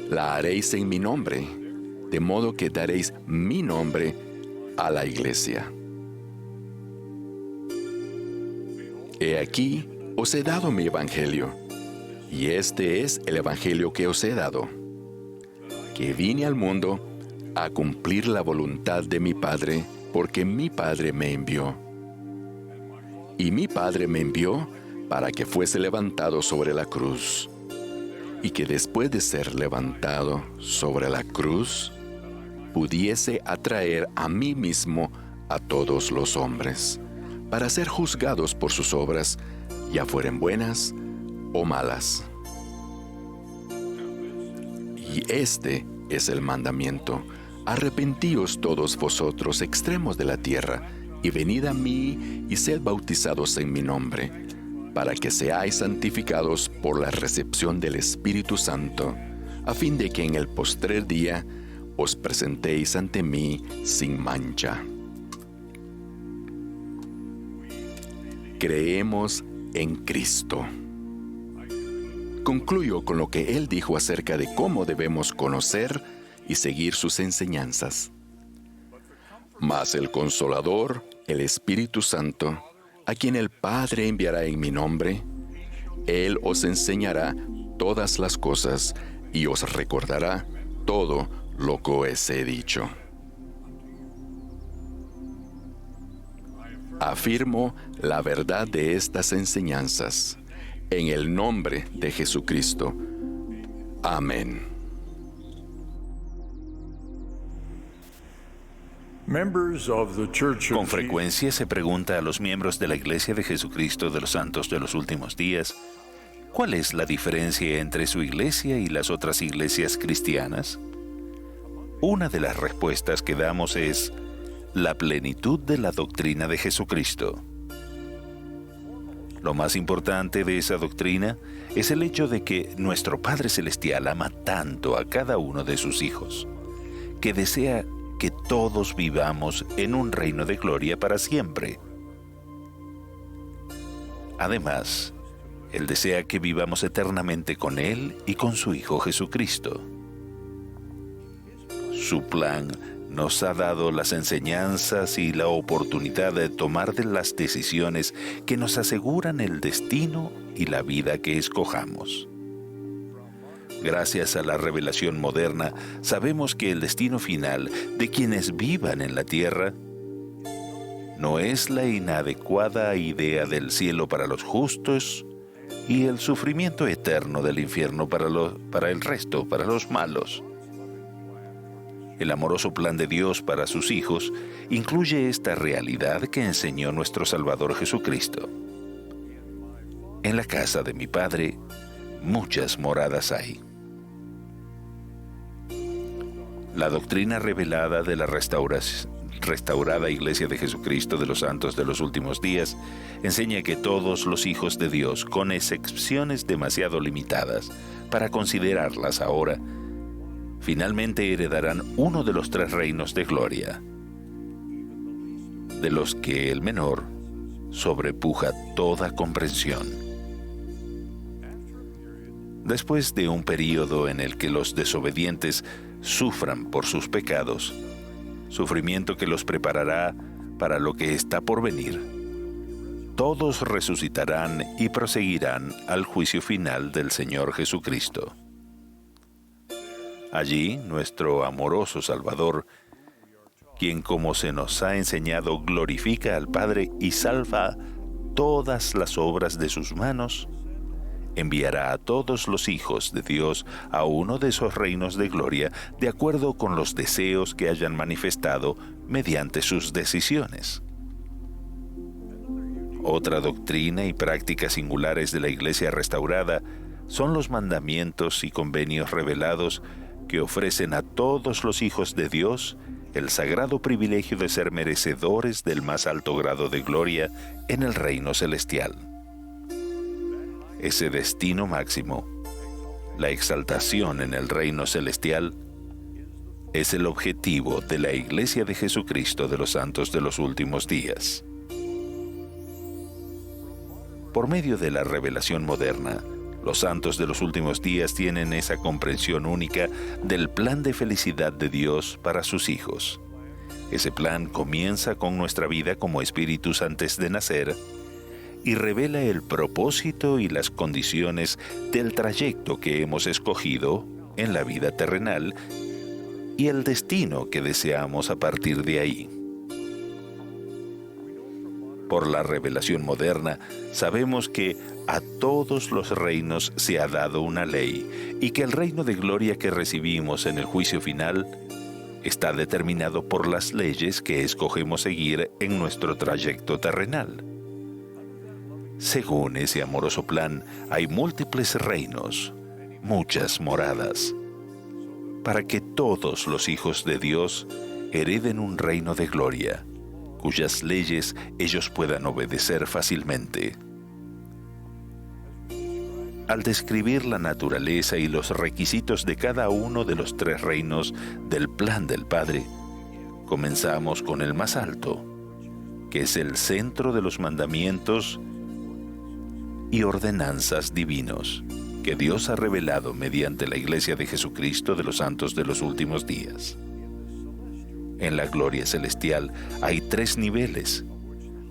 la haréis en mi nombre, de modo que daréis mi nombre a la iglesia. He aquí, os he dado mi evangelio, y este es el evangelio que os he dado, que vine al mundo a cumplir la voluntad de mi Padre, porque mi Padre me envió. Y mi Padre me envió para que fuese levantado sobre la cruz, y que después de ser levantado sobre la cruz, pudiese atraer a mí mismo a todos los hombres, para ser juzgados por sus obras, ya fueren buenas o malas. Y este es el mandamiento: arrepentíos todos vosotros extremos de la tierra, y venid a mí y sed bautizados en mi nombre, para que seáis santificados por la recepción del Espíritu Santo, a fin de que en el postrer día os presentéis ante mí sin mancha. Creemos en Cristo. Concluyo con lo que Él dijo acerca de cómo debemos conocer y seguir sus enseñanzas. Mas el Consolador, el Espíritu Santo, a quien el Padre enviará en mi nombre, Él os enseñará todas las cosas y os recordará todo lo que os he dicho. Afirmo la verdad de estas enseñanzas, en el nombre de Jesucristo. Amén. Con frecuencia se pregunta a los miembros de la Iglesia de Jesucristo de los Santos de los Últimos Días, ¿cuál es la diferencia entre su iglesia y las otras iglesias cristianas? Una de las respuestas que damos es la plenitud de la doctrina de Jesucristo. Lo más importante de esa doctrina es el hecho de que nuestro Padre Celestial ama tanto a cada uno de sus hijos, que desea que todos vivamos en un reino de gloria para siempre. Además, Él desea que vivamos eternamente con Él y con su Hijo Jesucristo. Su plan nos ha dado las enseñanzas y la oportunidad de tomar de las decisiones que nos aseguran el destino y la vida que escojamos. Gracias a la revelación moderna, sabemos que el destino final de quienes vivan en la tierra no es la inadecuada idea del cielo para los justos y el sufrimiento eterno del infierno para el resto, para los malos. El amoroso plan de Dios para sus hijos incluye esta realidad que enseñó nuestro Salvador Jesucristo. En la casa de mi Padre, muchas moradas hay. La doctrina revelada de la restaurada Iglesia de Jesucristo de los Santos de los Últimos Días enseña que todos los hijos de Dios, con excepciones demasiado limitadas para considerarlas ahora, finalmente heredarán uno de los 3 reinos de gloria, de los que el menor sobrepuja toda comprensión. Después de un período en el que los desobedientes sufran por sus pecados, sufrimiento que los preparará para lo que está por venir, todos resucitarán y proseguirán al juicio final del Señor Jesucristo. Allí, nuestro amoroso Salvador, quien como se nos ha enseñado glorifica al Padre y salva todas las obras de sus manos, enviará a todos los hijos de Dios a uno de esos reinos de gloria de acuerdo con los deseos que hayan manifestado mediante sus decisiones. Otra doctrina y práctica singulares de la Iglesia restaurada son los mandamientos y convenios revelados que ofrecen a todos los hijos de Dios el sagrado privilegio de ser merecedores del más alto grado de gloria en el reino celestial. Ese destino máximo, la exaltación en el reino celestial, es el objetivo de la Iglesia de Jesucristo de los Santos de los Últimos Días. Por medio de la revelación moderna, los santos de los últimos días tienen esa comprensión única del plan de felicidad de Dios para sus hijos. Ese plan comienza con nuestra vida como espíritus antes de nacer y revela el propósito y las condiciones del trayecto que hemos escogido en la vida terrenal y el destino que deseamos a partir de ahí. Por la revelación moderna, sabemos que a todos los reinos se ha dado una ley y que el reino de gloria que recibimos en el juicio final está determinado por las leyes que escogemos seguir en nuestro trayecto terrenal. Según ese amoroso plan, hay múltiples reinos, muchas moradas, para que todos los hijos de Dios hereden un reino de gloria, cuyas leyes ellos puedan obedecer fácilmente. Al describir la naturaleza y los requisitos de cada uno de los 3 reinos del plan del Padre, comenzamos con el más alto, que es el centro de los mandamientos y ordenanzas divinos que Dios ha revelado mediante la Iglesia de Jesucristo de los santos de los últimos días. En la gloria celestial hay 3 niveles,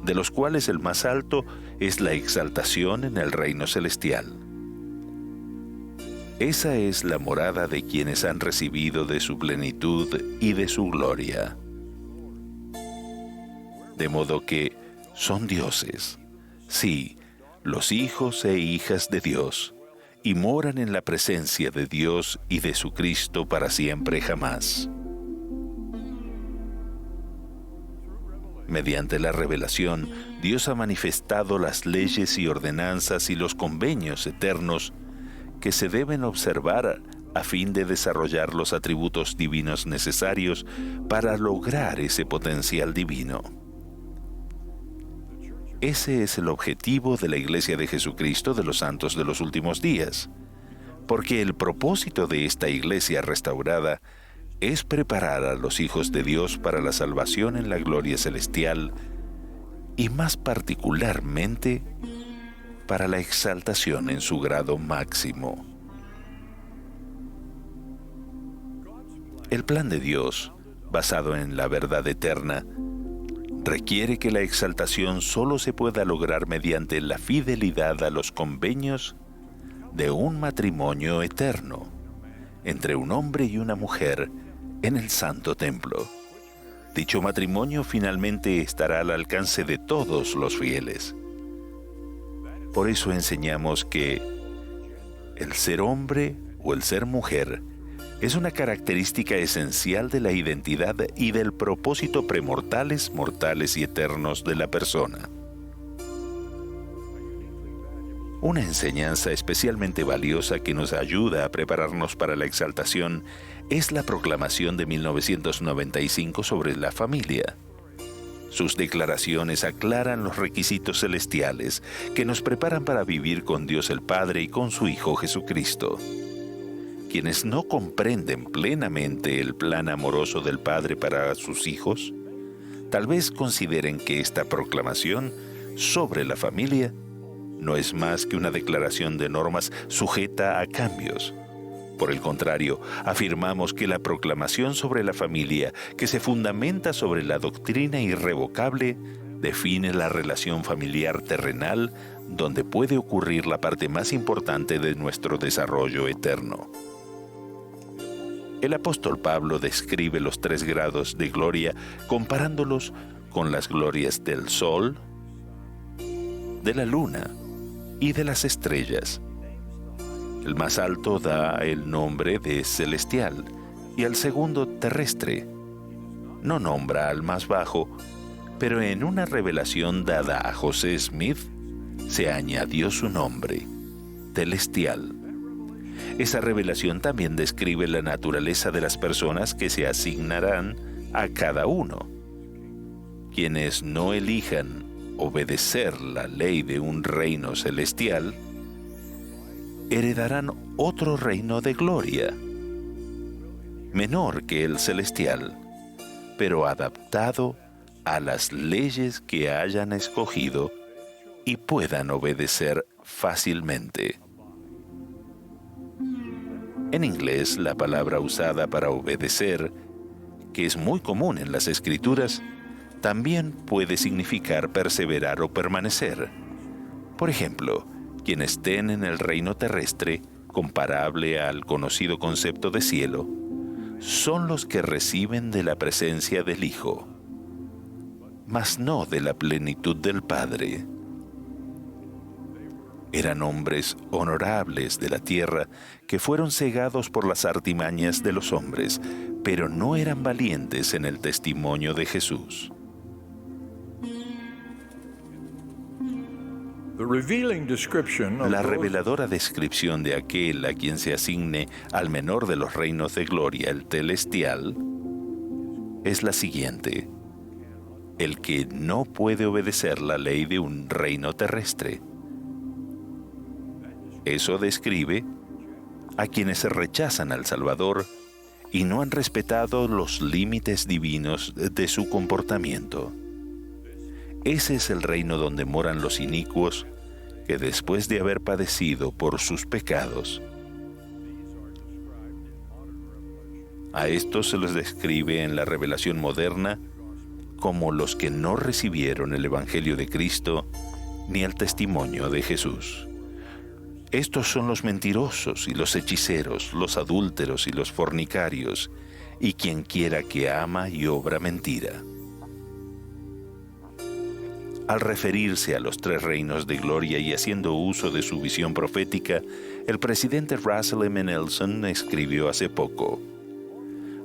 de los cuales el más alto es la exaltación en el reino celestial. Esa es la morada de quienes han recibido de su plenitud y de su gloria. De modo que son dioses, sí, los hijos e hijas de Dios, y moran en la presencia de Dios y de su Cristo para siempre jamás. Mediante la revelación, Dios ha manifestado las leyes y ordenanzas y los convenios eternos que se deben observar a fin de desarrollar los atributos divinos necesarios para lograr ese potencial divino. Ese es el objetivo de la Iglesia de Jesucristo de los santos de los últimos días, porque el propósito de esta Iglesia restaurada es preparar a los hijos de Dios para la salvación en la gloria celestial y más particularmente para la exaltación en su grado máximo. El plan de Dios, basado en la verdad eterna, requiere que la exaltación solo se pueda lograr mediante la fidelidad a los convenios de un matrimonio eterno entre un hombre y una mujer en el Santo Templo. Dicho matrimonio finalmente estará al alcance de todos los fieles. Por eso enseñamos que el ser hombre o el ser mujer es una característica esencial de la identidad y del propósito premortales, mortales y eternos de la persona. Una enseñanza especialmente valiosa que nos ayuda a prepararnos para la exaltación es la proclamación de 1995 sobre la familia. Sus declaraciones aclaran los requisitos celestiales que nos preparan para vivir con Dios el Padre y con su Hijo Jesucristo. Quienes no comprenden plenamente el plan amoroso del Padre para sus hijos, tal vez consideren que esta proclamación sobre la familia no es más que una declaración de normas sujeta a cambios. Por el contrario, afirmamos que la proclamación sobre la familia, que se fundamenta sobre la doctrina irrevocable, define la relación familiar terrenal donde puede ocurrir la parte más importante de nuestro desarrollo eterno. El apóstol Pablo describe los 3 grados de gloria comparándolos con las glorias del sol, de la luna y de las estrellas. El más alto da el nombre de celestial y al segundo terrestre. No nombra al más bajo, pero en una revelación dada a José Smith se añadió su nombre, celestial. Esa revelación también describe la naturaleza de las personas que se asignarán a cada uno. Quienes no elijan obedecer la ley de un reino celestial, heredarán otro reino de gloria, menor que el celestial, pero adaptado a las leyes que hayan escogido y puedan obedecer fácilmente. En inglés, la palabra usada para obedecer, que es muy común en las Escrituras, también puede significar perseverar o permanecer. Por ejemplo, quienes estén en el reino terrestre, comparable al conocido concepto de cielo, son los que reciben de la presencia del Hijo, mas no de la plenitud del Padre. Eran hombres honorables de la tierra que fueron cegados por las artimañas de los hombres, pero no eran valientes en el testimonio de Jesús. La reveladora descripción de aquel a quien se asigne al menor de los reinos de gloria, el celestial, es la siguiente: el que no puede obedecer la ley de un reino terrestre. Eso describe a quienes rechazan al Salvador y no han respetado los límites divinos de su comportamiento. Ese es el reino donde moran los inicuos que después de haber padecido por sus pecados, a estos se los describe en la revelación moderna como los que no recibieron el Evangelio de Cristo ni el testimonio de Jesús. Estos son los mentirosos y los hechiceros, los adúlteros y los fornicarios, y quien quiera que ama y obra mentira. Al referirse a los tres reinos de gloria y haciendo uso de su visión profética, el presidente Russell M. Nelson escribió hace poco: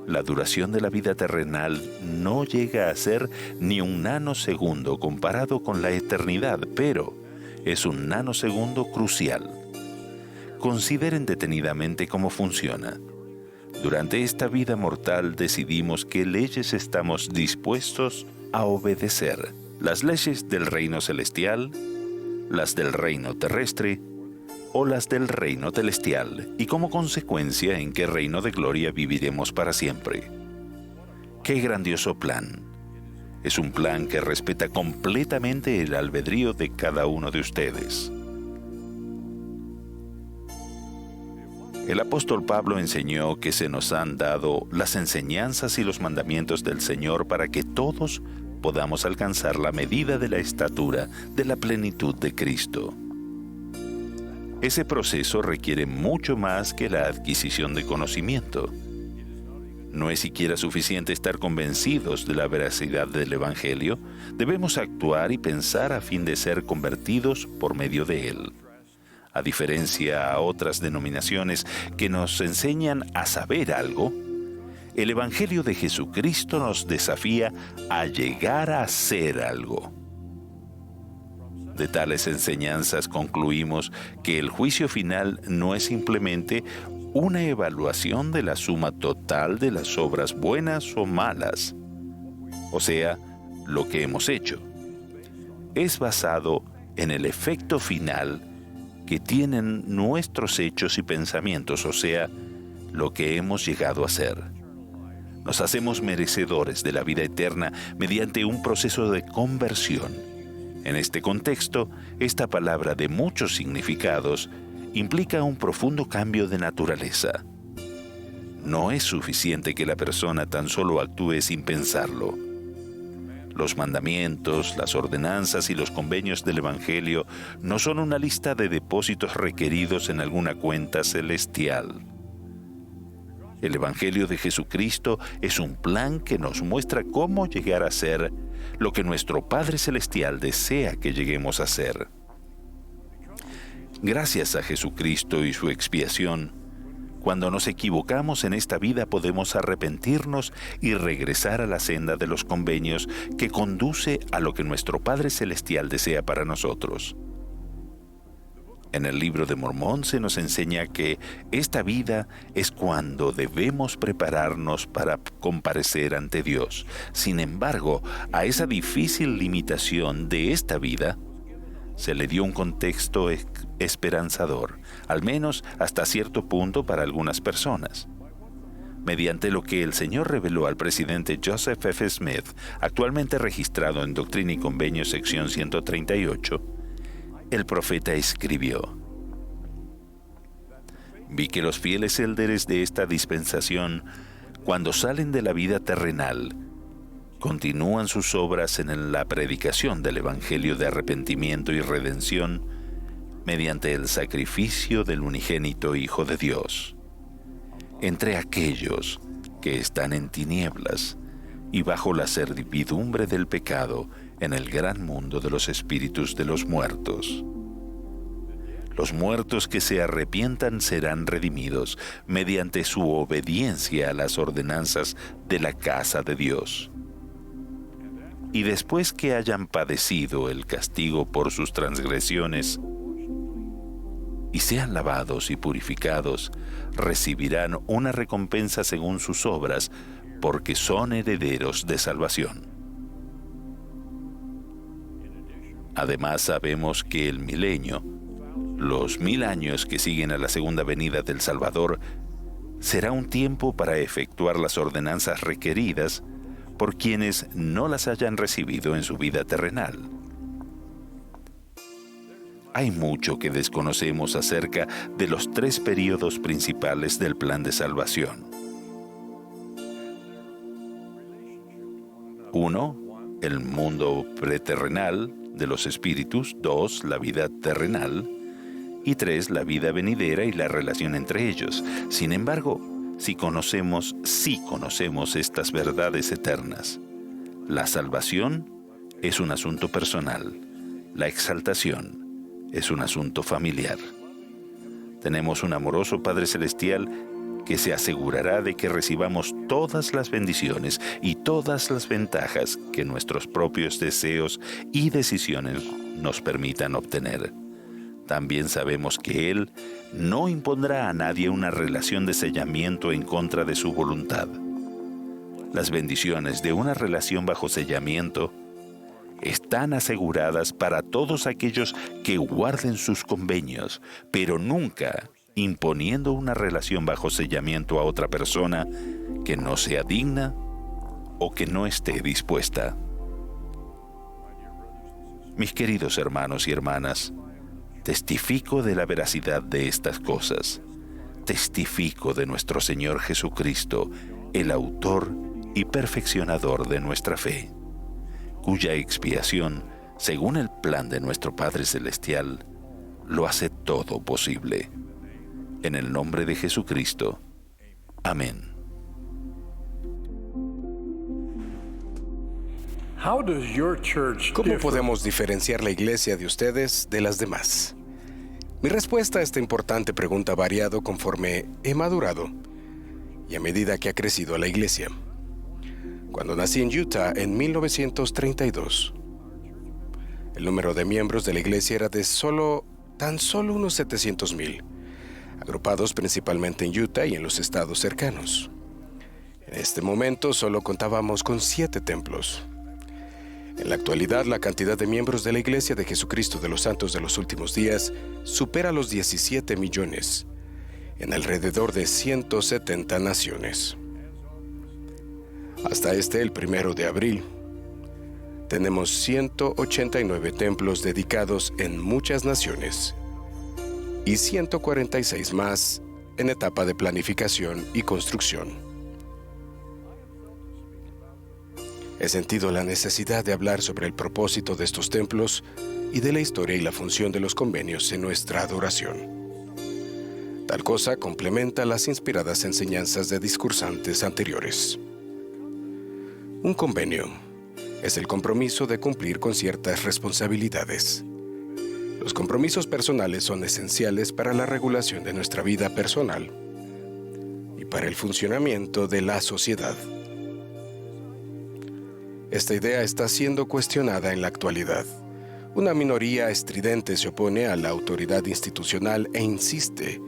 la duración de la vida terrenal no llega a ser ni un nanosegundo comparado con la eternidad, pero es un nanosegundo crucial. Consideren detenidamente cómo funciona. Durante esta vida mortal decidimos qué leyes estamos dispuestos a obedecer: las leyes del reino celestial, las del reino terrestre o las del reino celestial, y como consecuencia en qué reino de gloria viviremos para siempre. ¡Qué grandioso plan! Es un plan que respeta completamente el albedrío de cada uno de ustedes. El apóstol Pablo enseñó que se nos han dado las enseñanzas y los mandamientos del Señor para que todos podamos alcanzar la medida de la estatura de la plenitud de Cristo. Ese proceso requiere mucho más que la adquisición de conocimiento. No es siquiera suficiente estar convencidos de la veracidad del Evangelio, debemos actuar y pensar a fin de ser convertidos por medio de él. A diferencia a otras denominaciones que nos enseñan a saber algo, el Evangelio de Jesucristo nos desafía a llegar a ser algo. De tales enseñanzas concluimos que el juicio final no es simplemente una evaluación de la suma total de las obras buenas o malas, o sea, lo que hemos hecho. Es basado en el efecto final que tienen nuestros hechos y pensamientos, o sea, lo que hemos llegado a ser. Nos hacemos merecedores de la vida eterna mediante un proceso de conversión. En este contexto, esta palabra de muchos significados implica un profundo cambio de naturaleza. No es suficiente que la persona tan solo actúe sin pensarlo. Los mandamientos, las ordenanzas y los convenios del Evangelio no son una lista de depósitos requeridos en alguna cuenta celestial. El Evangelio de Jesucristo es un plan que nos muestra cómo llegar a ser lo que nuestro Padre Celestial desea que lleguemos a ser. Gracias a Jesucristo y su expiación, cuando nos equivocamos en esta vida podemos arrepentirnos y regresar a la senda de los convenios que conduce a lo que nuestro Padre Celestial desea para nosotros. En el libro de Mormón se nos enseña que esta vida es cuando debemos prepararnos para comparecer ante Dios. Sin embargo, a esa difícil limitación de esta vida se le dio un contexto esperanzador, al menos hasta cierto punto para algunas personas. Mediante lo que el Señor reveló al presidente Joseph F. Smith, actualmente registrado en Doctrina y Convenios, sección 138, el profeta escribió: vi que los fieles élderes de esta dispensación, cuando salen de la vida terrenal, continúan sus obras en la predicación del Evangelio de arrepentimiento y redención mediante el sacrificio del unigénito Hijo de Dios. Entre aquellos que están en tinieblas y bajo la servidumbre del pecado en el gran mundo de los espíritus de los muertos. Los muertos que se arrepientan serán redimidos mediante su obediencia a las ordenanzas de la casa de Dios. Y después que hayan padecido el castigo por sus transgresiones y sean lavados y purificados, recibirán una recompensa según sus obras, porque son herederos de salvación. Además, sabemos que el milenio, los 1000 años que siguen a la segunda venida del Salvador, será un tiempo para efectuar las ordenanzas requeridas por quienes no las hayan recibido en su vida terrenal. Hay mucho que desconocemos acerca de los 3 períodos principales del plan de salvación. 1. El mundo preterrenal de los espíritus. 2. La vida terrenal. Y 3. La vida venidera y la relación entre ellos. Sin embargo, si conocemos estas verdades eternas, la salvación es un asunto personal, la exaltación es un asunto familiar. Tenemos un amoroso Padre Celestial que se asegurará de que recibamos todas las bendiciones y todas las ventajas que nuestros propios deseos y decisiones nos permitan obtener. También sabemos que Él no impondrá a nadie una relación de sellamiento en contra de su voluntad. Las bendiciones de una relación bajo sellamiento están aseguradas para todos aquellos que guarden sus convenios, pero nunca imponiendo una relación bajo sellamiento a otra persona que no sea digna o que no esté dispuesta. Mis queridos hermanos y hermanas, testifico de la veracidad de estas cosas. Testifico de nuestro Señor Jesucristo, el autor y perfeccionador de nuestra fe, cuya expiación, según el plan de nuestro Padre Celestial, lo hace todo posible. En el nombre de Jesucristo. Amén. ¿Cómo podemos diferenciar la iglesia de ustedes de las demás? Mi respuesta a esta importante pregunta ha variado conforme he madurado y a medida que ha crecido la iglesia. Cuando nací en Utah en 1932, el número de miembros de la iglesia era de tan solo unos 700,000, agrupados principalmente en Utah y en los estados cercanos. En este momento solo contábamos con 7 templos. En la actualidad, la cantidad de miembros de la Iglesia de Jesucristo de los Santos de los Últimos Días supera los 17 millones, en alrededor de 170 naciones. Hasta el 1 de abril, tenemos 189 templos dedicados en muchas naciones y 146 más en etapa de planificación y construcción. He sentido la necesidad de hablar sobre el propósito de estos templos y de la historia y la función de los convenios en nuestra adoración. Tal cosa complementa las inspiradas enseñanzas de discursantes anteriores. Un convenio es el compromiso de cumplir con ciertas responsabilidades. Los compromisos personales son esenciales para la regulación de nuestra vida personal y para el funcionamiento de la sociedad. Esta idea está siendo cuestionada en la actualidad. Una minoría estridente se opone a la autoridad institucional e insiste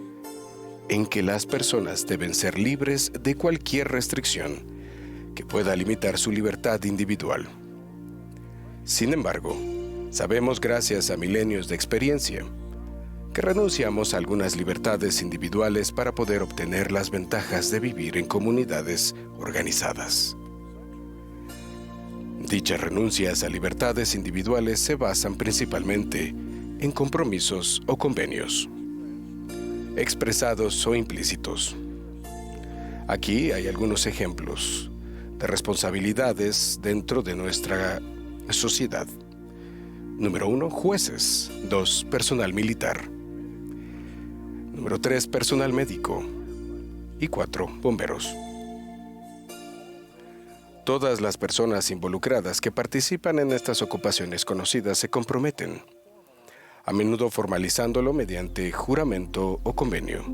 en que las personas deben ser libres de cualquier restricción que pueda limitar su libertad individual. Sin embargo, sabemos gracias a milenios de experiencia que renunciamos a algunas libertades individuales para poder obtener las ventajas de vivir en comunidades organizadas. Dichas renuncias a libertades individuales se basan principalmente en compromisos o convenios, expresados o implícitos. Aquí hay algunos ejemplos de responsabilidades dentro de nuestra sociedad. Número 1, jueces. 2, personal militar. Número 3, personal médico. Y 4, bomberos. Todas las personas involucradas que participan en estas ocupaciones conocidas se comprometen a menudo formalizándolo mediante juramento o convenio,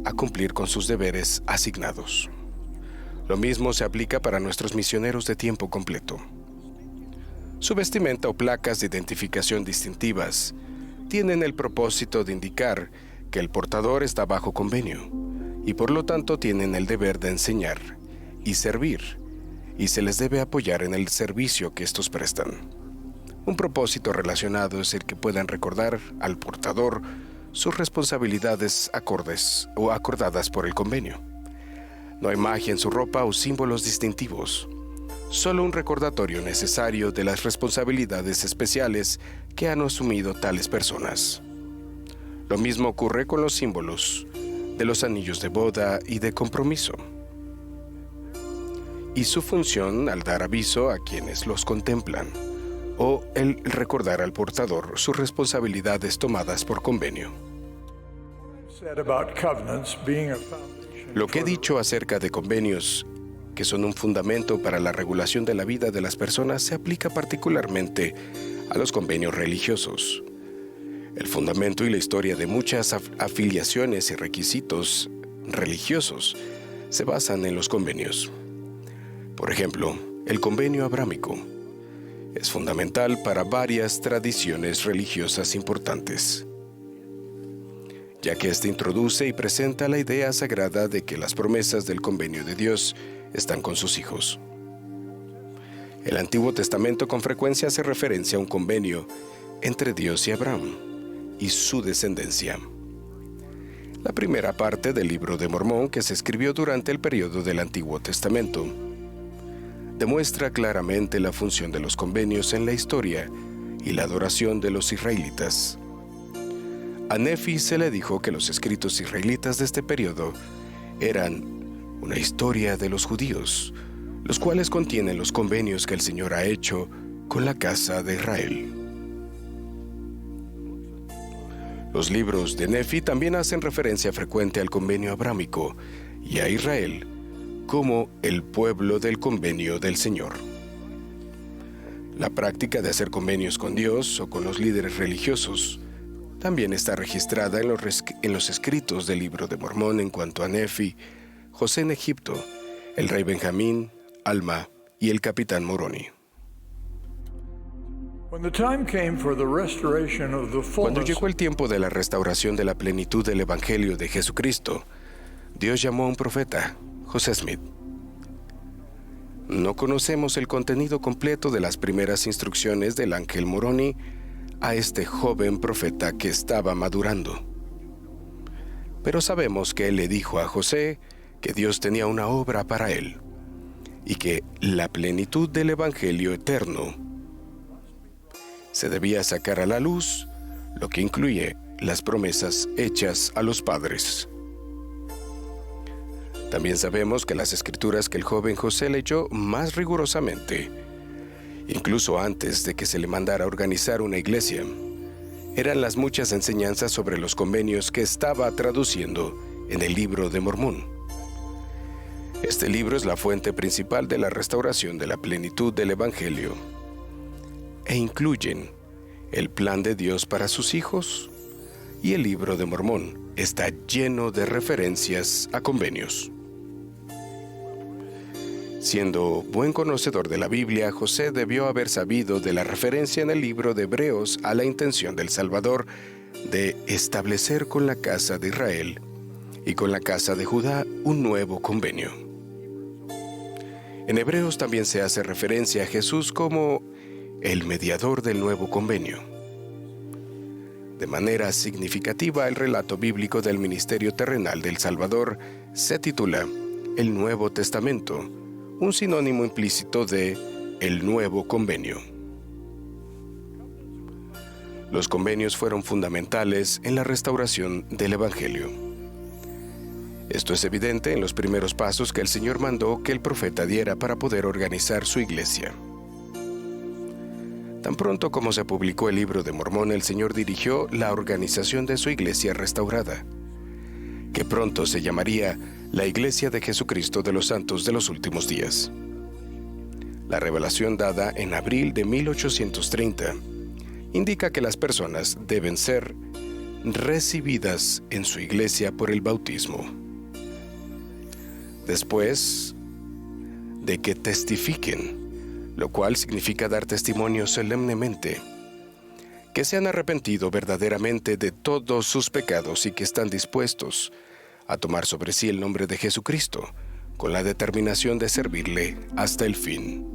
a cumplir con sus deberes asignados. Lo mismo se aplica para nuestros misioneros de tiempo completo. Su vestimenta o placas de identificación distintivas tienen el propósito de indicar que el portador está bajo convenio y por lo tanto tienen el deber de enseñar y servir, y se les debe apoyar en el servicio que estos prestan. Un propósito relacionado es el que puedan recordar al portador sus responsabilidades acordes o acordadas por el convenio. No hay magia en su ropa o símbolos distintivos, solo un recordatorio necesario de las responsabilidades especiales que han asumido tales personas. Lo mismo ocurre con los símbolos de los anillos de boda y de compromiso, y su función al dar aviso a quienes los contemplan, o el recordar al portador sus responsabilidades tomadas por convenio. Lo que he dicho acerca de convenios, que son un fundamento para la regulación de la vida de las personas, se aplica particularmente a los convenios religiosos. El fundamento y la historia de muchas afiliaciones y requisitos religiosos se basan en los convenios. Por ejemplo, el convenio abrámico es fundamental para varias tradiciones religiosas importantes, ya que éste introduce y presenta la idea sagrada de que las promesas del convenio de Dios están con sus hijos. El Antiguo Testamento con frecuencia hace referencia a un convenio entre Dios y Abraham y su descendencia. La primera parte del Libro de Mormón, que se escribió durante el periodo del Antiguo Testamento, demuestra claramente la función de los convenios en la historia y la adoración de los israelitas. A Nefi se le dijo que los escritos israelitas de este periodo eran una historia de los judíos, los cuales contienen los convenios que el Señor ha hecho con la casa de Israel. Los libros de Nefi también hacen referencia frecuente al convenio abrámico y a Israel como el pueblo del convenio del Señor. La práctica de hacer convenios con Dios o con los líderes religiosos también está registrada en los escritos del Libro de Mormón en cuanto a Nefi, José en Egipto, el rey Benjamín, Alma y el capitán Moroni. Cuando llegó el tiempo de la restauración de la plenitud del Evangelio de Jesucristo, Dios llamó a un profeta, José Smith. No conocemos el contenido completo de las primeras instrucciones del ángel Moroni a este joven profeta que estaba madurando. Pero sabemos que él le dijo a José que Dios tenía una obra para él y que la plenitud del Evangelio eterno se debía sacar a la luz, lo que incluye las promesas hechas a los padres. También sabemos que las escrituras que el joven José leyó más rigurosamente, incluso antes de que se le mandara a organizar una iglesia, eran las muchas enseñanzas sobre los convenios que estaba traduciendo en el Libro de Mormón. Este libro es la fuente principal de la restauración de la plenitud del Evangelio e incluyen el plan de Dios para sus hijos, y el Libro de Mormón está lleno de referencias a convenios. Siendo buen conocedor de la Biblia, José debió haber sabido de la referencia en el libro de Hebreos a la intención del Salvador de establecer con la casa de Israel y con la casa de Judá un nuevo convenio. En Hebreos también se hace referencia a Jesús como el mediador del nuevo convenio. De manera significativa, el relato bíblico del ministerio terrenal del Salvador se titula El Nuevo Testamento, un sinónimo implícito de el Nuevo Convenio. Los convenios fueron fundamentales en la restauración del Evangelio. Esto es evidente en los primeros pasos que el Señor mandó que el profeta diera para poder organizar su iglesia. Tan pronto como se publicó el Libro de Mormón, el Señor dirigió la organización de su iglesia restaurada, que pronto se llamaría la Iglesia de Jesucristo de los Santos de los Últimos Días. La revelación dada en abril de 1830 indica que las personas deben ser recibidas en su iglesia por el bautismo. Después de que testifiquen, lo cual significa dar testimonio solemnemente, que se han arrepentido verdaderamente de todos sus pecados y que están dispuestos a tomar sobre sí el nombre de Jesucristo, con la determinación de servirle hasta el fin.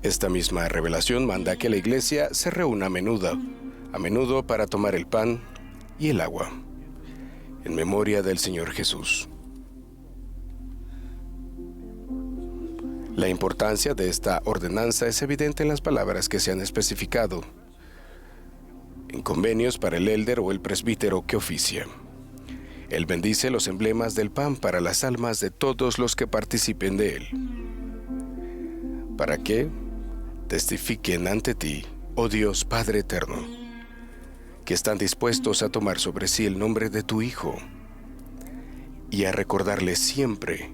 Esta misma revelación manda que la iglesia se reúna a menudo para tomar el pan y el agua, en memoria del Señor Jesús. La importancia de esta ordenanza es evidente en las palabras que se han especificado en convenios para el élder o el presbítero que oficia. Él bendice los emblemas del pan para las almas de todos los que participen de él, para que testifiquen ante ti, oh Dios Padre eterno, que están dispuestos a tomar sobre sí el nombre de tu Hijo y a recordarle siempre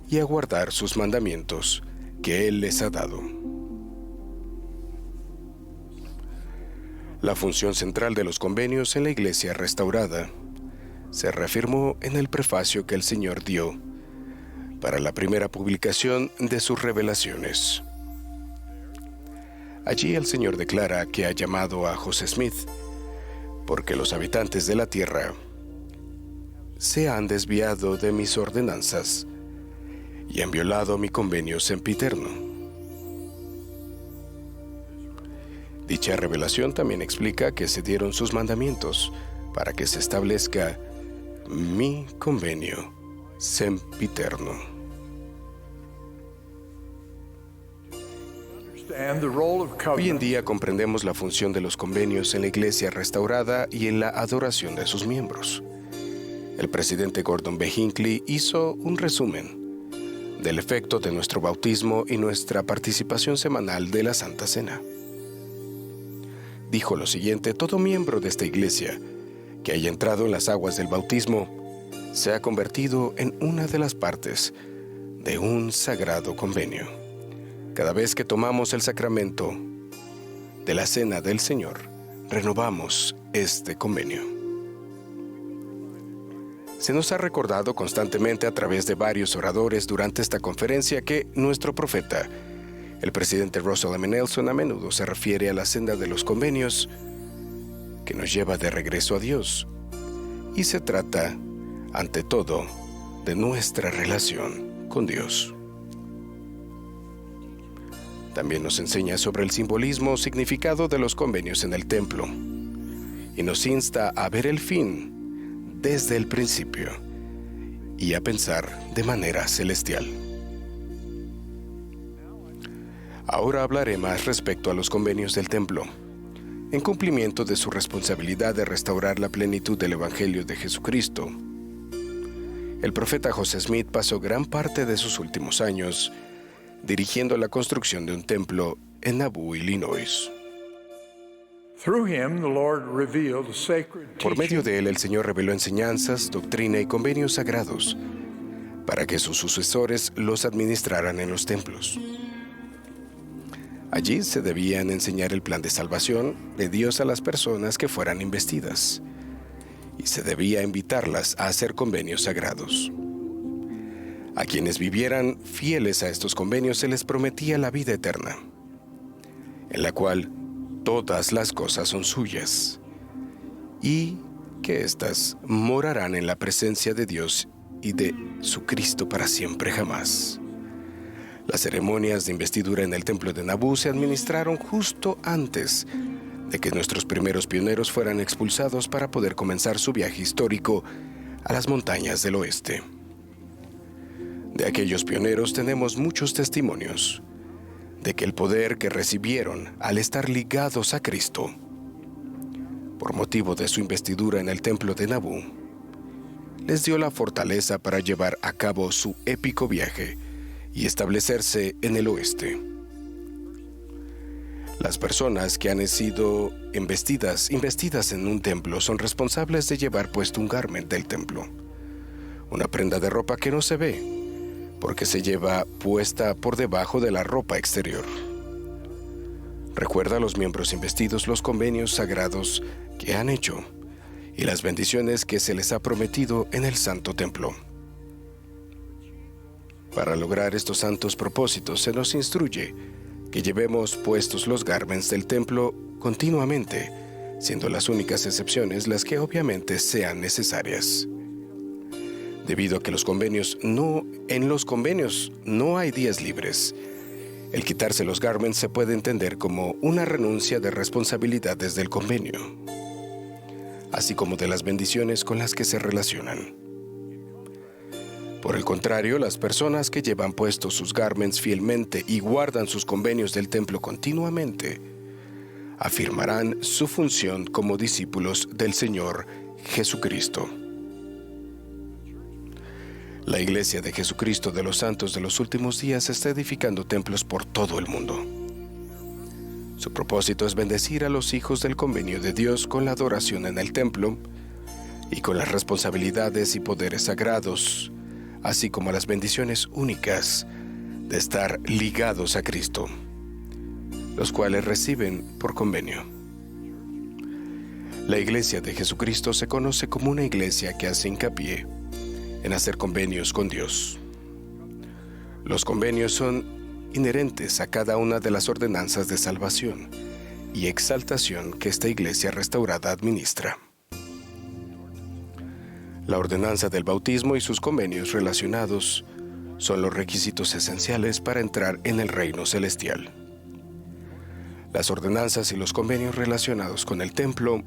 y a guardar sus mandamientos que Él les ha dado. La función central de los convenios en la Iglesia restaurada se reafirmó en el prefacio que el Señor dio para la primera publicación de sus revelaciones. Allí el Señor declara que ha llamado a José Smith porque los habitantes de la tierra se han desviado de mis ordenanzas y han violado mi convenio sempiterno. Dicha revelación también explica que se dieron sus mandamientos para que se establezca mi convenio sempiterno. Hoy en día comprendemos la función de los convenios en la Iglesia restaurada y en la adoración de sus miembros. El presidente Gordon B. Hinckley hizo un resumen del efecto de nuestro bautismo y nuestra participación semanal de la Santa Cena. Dijo lo siguiente: todo miembro de esta iglesia que haya entrado en las aguas del bautismo se ha convertido en una de las partes de un sagrado convenio. Cada vez que tomamos el sacramento de la Cena del Señor, renovamos este convenio. Se nos ha recordado constantemente a través de varios oradores durante esta conferencia que nuestro profeta, el presidente Russell M. Nelson, a menudo se refiere a la senda de los convenios que nos lleva de regreso a Dios. Y se trata, ante todo, de nuestra relación con Dios. También nos enseña sobre el simbolismo o significado de los convenios en el templo y nos insta a ver el fin desde el principio y a pensar de manera celestial. Ahora hablaré más respecto a los convenios del templo, en cumplimiento de su responsabilidad de restaurar la plenitud del Evangelio de Jesucristo. El profeta José Smith pasó gran parte de sus últimos años dirigiendo la construcción de un templo en Nauvoo, Illinois. Por medio de él, el Señor reveló enseñanzas, doctrina y convenios sagrados para que sus sucesores los administraran en los templos. Allí se debían enseñar el plan de salvación de Dios a las personas que fueran investidas, y se debía invitarlas a hacer convenios sagrados. A quienes vivieran fieles a estos convenios se les prometía la vida eterna, en la cual todas las cosas son suyas, y que éstas morarán en la presencia de Dios y de su Cristo para siempre jamás. Las ceremonias de investidura en el templo de Nauvoo se administraron justo antes de que nuestros primeros pioneros fueran expulsados para poder comenzar su viaje histórico a las montañas del oeste. De aquellos pioneros tenemos muchos testimonios de que el poder que recibieron al estar ligados a Cristo, por motivo de su investidura en el templo de Nauvoo, les dio la fortaleza para llevar a cabo su épico viaje y establecerse en el oeste. Las personas que han sido investidas en un templo son responsables de llevar puesto un garment del templo, una prenda de ropa que no se ve, porque se lleva puesta por debajo de la ropa exterior. Recuerda a los miembros investidos los convenios sagrados que han hecho y las bendiciones que se les ha prometido en el Santo Templo. Para lograr estos santos propósitos se nos instruye que llevemos puestos los garments del templo continuamente, siendo las únicas excepciones las que obviamente sean necesarias. Debido a que en los convenios no hay días libres, el quitarse los garments se puede entender como una renuncia de responsabilidades del convenio, así como de las bendiciones con las que se relacionan. Por el contrario, las personas que llevan puestos sus garments fielmente y guardan sus convenios del templo continuamente, afirmarán su función como discípulos del Señor Jesucristo. La Iglesia de Jesucristo de los Santos de los Últimos Días está edificando templos por todo el mundo. Su propósito es bendecir a los hijos del convenio de Dios con la adoración en el templo y con las responsabilidades y poderes sagrados, así como las bendiciones únicas de estar ligados a Cristo, los cuales reciben por convenio. La Iglesia de Jesucristo se conoce como una iglesia que hace hincapié en hacer convenios con Dios. Los convenios son inherentes a cada una de las ordenanzas de salvación y exaltación que esta iglesia restaurada administra. La ordenanza del bautismo y sus convenios relacionados son los requisitos esenciales para entrar en el reino celestial. Las ordenanzas y los convenios relacionados con el templo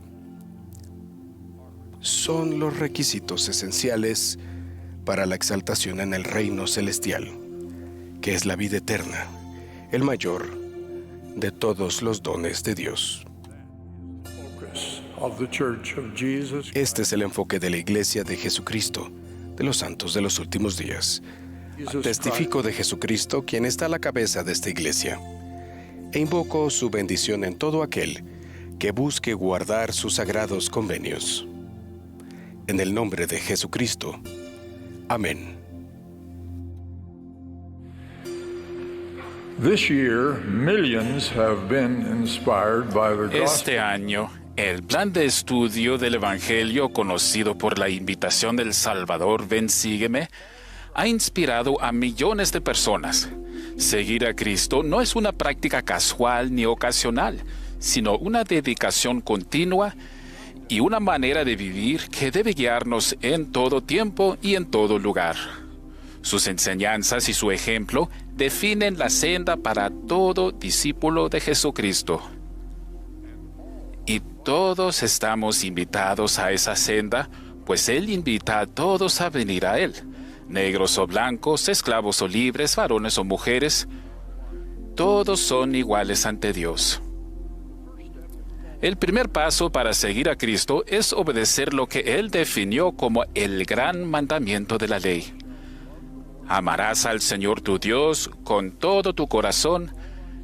son los requisitos esenciales para la exaltación en el reino celestial, que es la vida eterna, el mayor de todos los dones de Dios. Este es el enfoque de la Iglesia de Jesucristo, de los santos de los últimos días. Testifico de Jesucristo, quien está a la cabeza de esta iglesia, e invoco su bendición en todo aquel que busque guardar sus sagrados convenios. En el nombre de Jesucristo. Amén. Este año, el plan de estudio del Evangelio, conocido por la invitación del Salvador Ven Sígueme, ha inspirado a millones de personas. Seguir a Cristo no es una práctica casual ni ocasional, sino una dedicación continua y una manera de vivir que debe guiarnos en todo tiempo y en todo lugar. Sus enseñanzas y su ejemplo definen la senda para todo discípulo de Jesucristo. Y todos estamos invitados a esa senda, pues Él invita a todos a venir a Él, negros o blancos, esclavos o libres, varones o mujeres. Todos son iguales ante Dios. El primer paso para seguir a Cristo es obedecer lo que Él definió como el gran mandamiento de la ley. Amarás al Señor tu Dios con todo tu corazón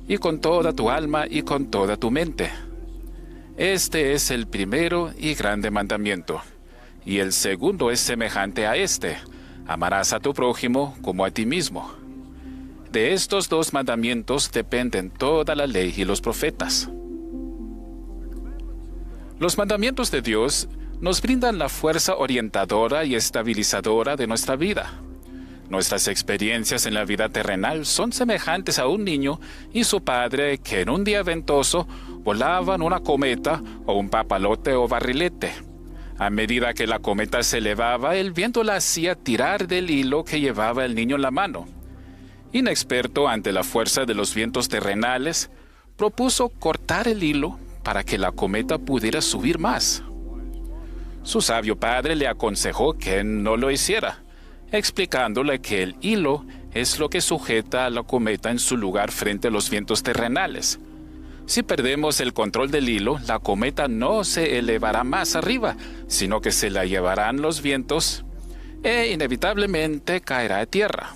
y con toda tu alma y con toda tu mente. Este es el primero y grande mandamiento. Y el segundo es semejante a este: amarás a tu prójimo como a ti mismo. De estos dos mandamientos dependen toda la ley y los profetas. Los mandamientos de Dios nos brindan la fuerza orientadora y estabilizadora de nuestra vida. Nuestras experiencias en la vida terrenal son semejantes a un niño y su padre que en un día ventoso volaban una cometa o un papalote o barrilete. A medida que la cometa se elevaba, el viento la hacía tirar del hilo que llevaba el niño en la mano. Inexperto ante la fuerza de los vientos terrenales, propuso cortar el hilo para que la cometa pudiera subir más. Su sabio padre le aconsejó que no lo hiciera, explicándole que el hilo es lo que sujeta a la cometa en su lugar frente a los vientos terrenales. Si perdemos el control del hilo, la cometa no se elevará más arriba, sino que se la llevarán los vientos e inevitablemente caerá a tierra.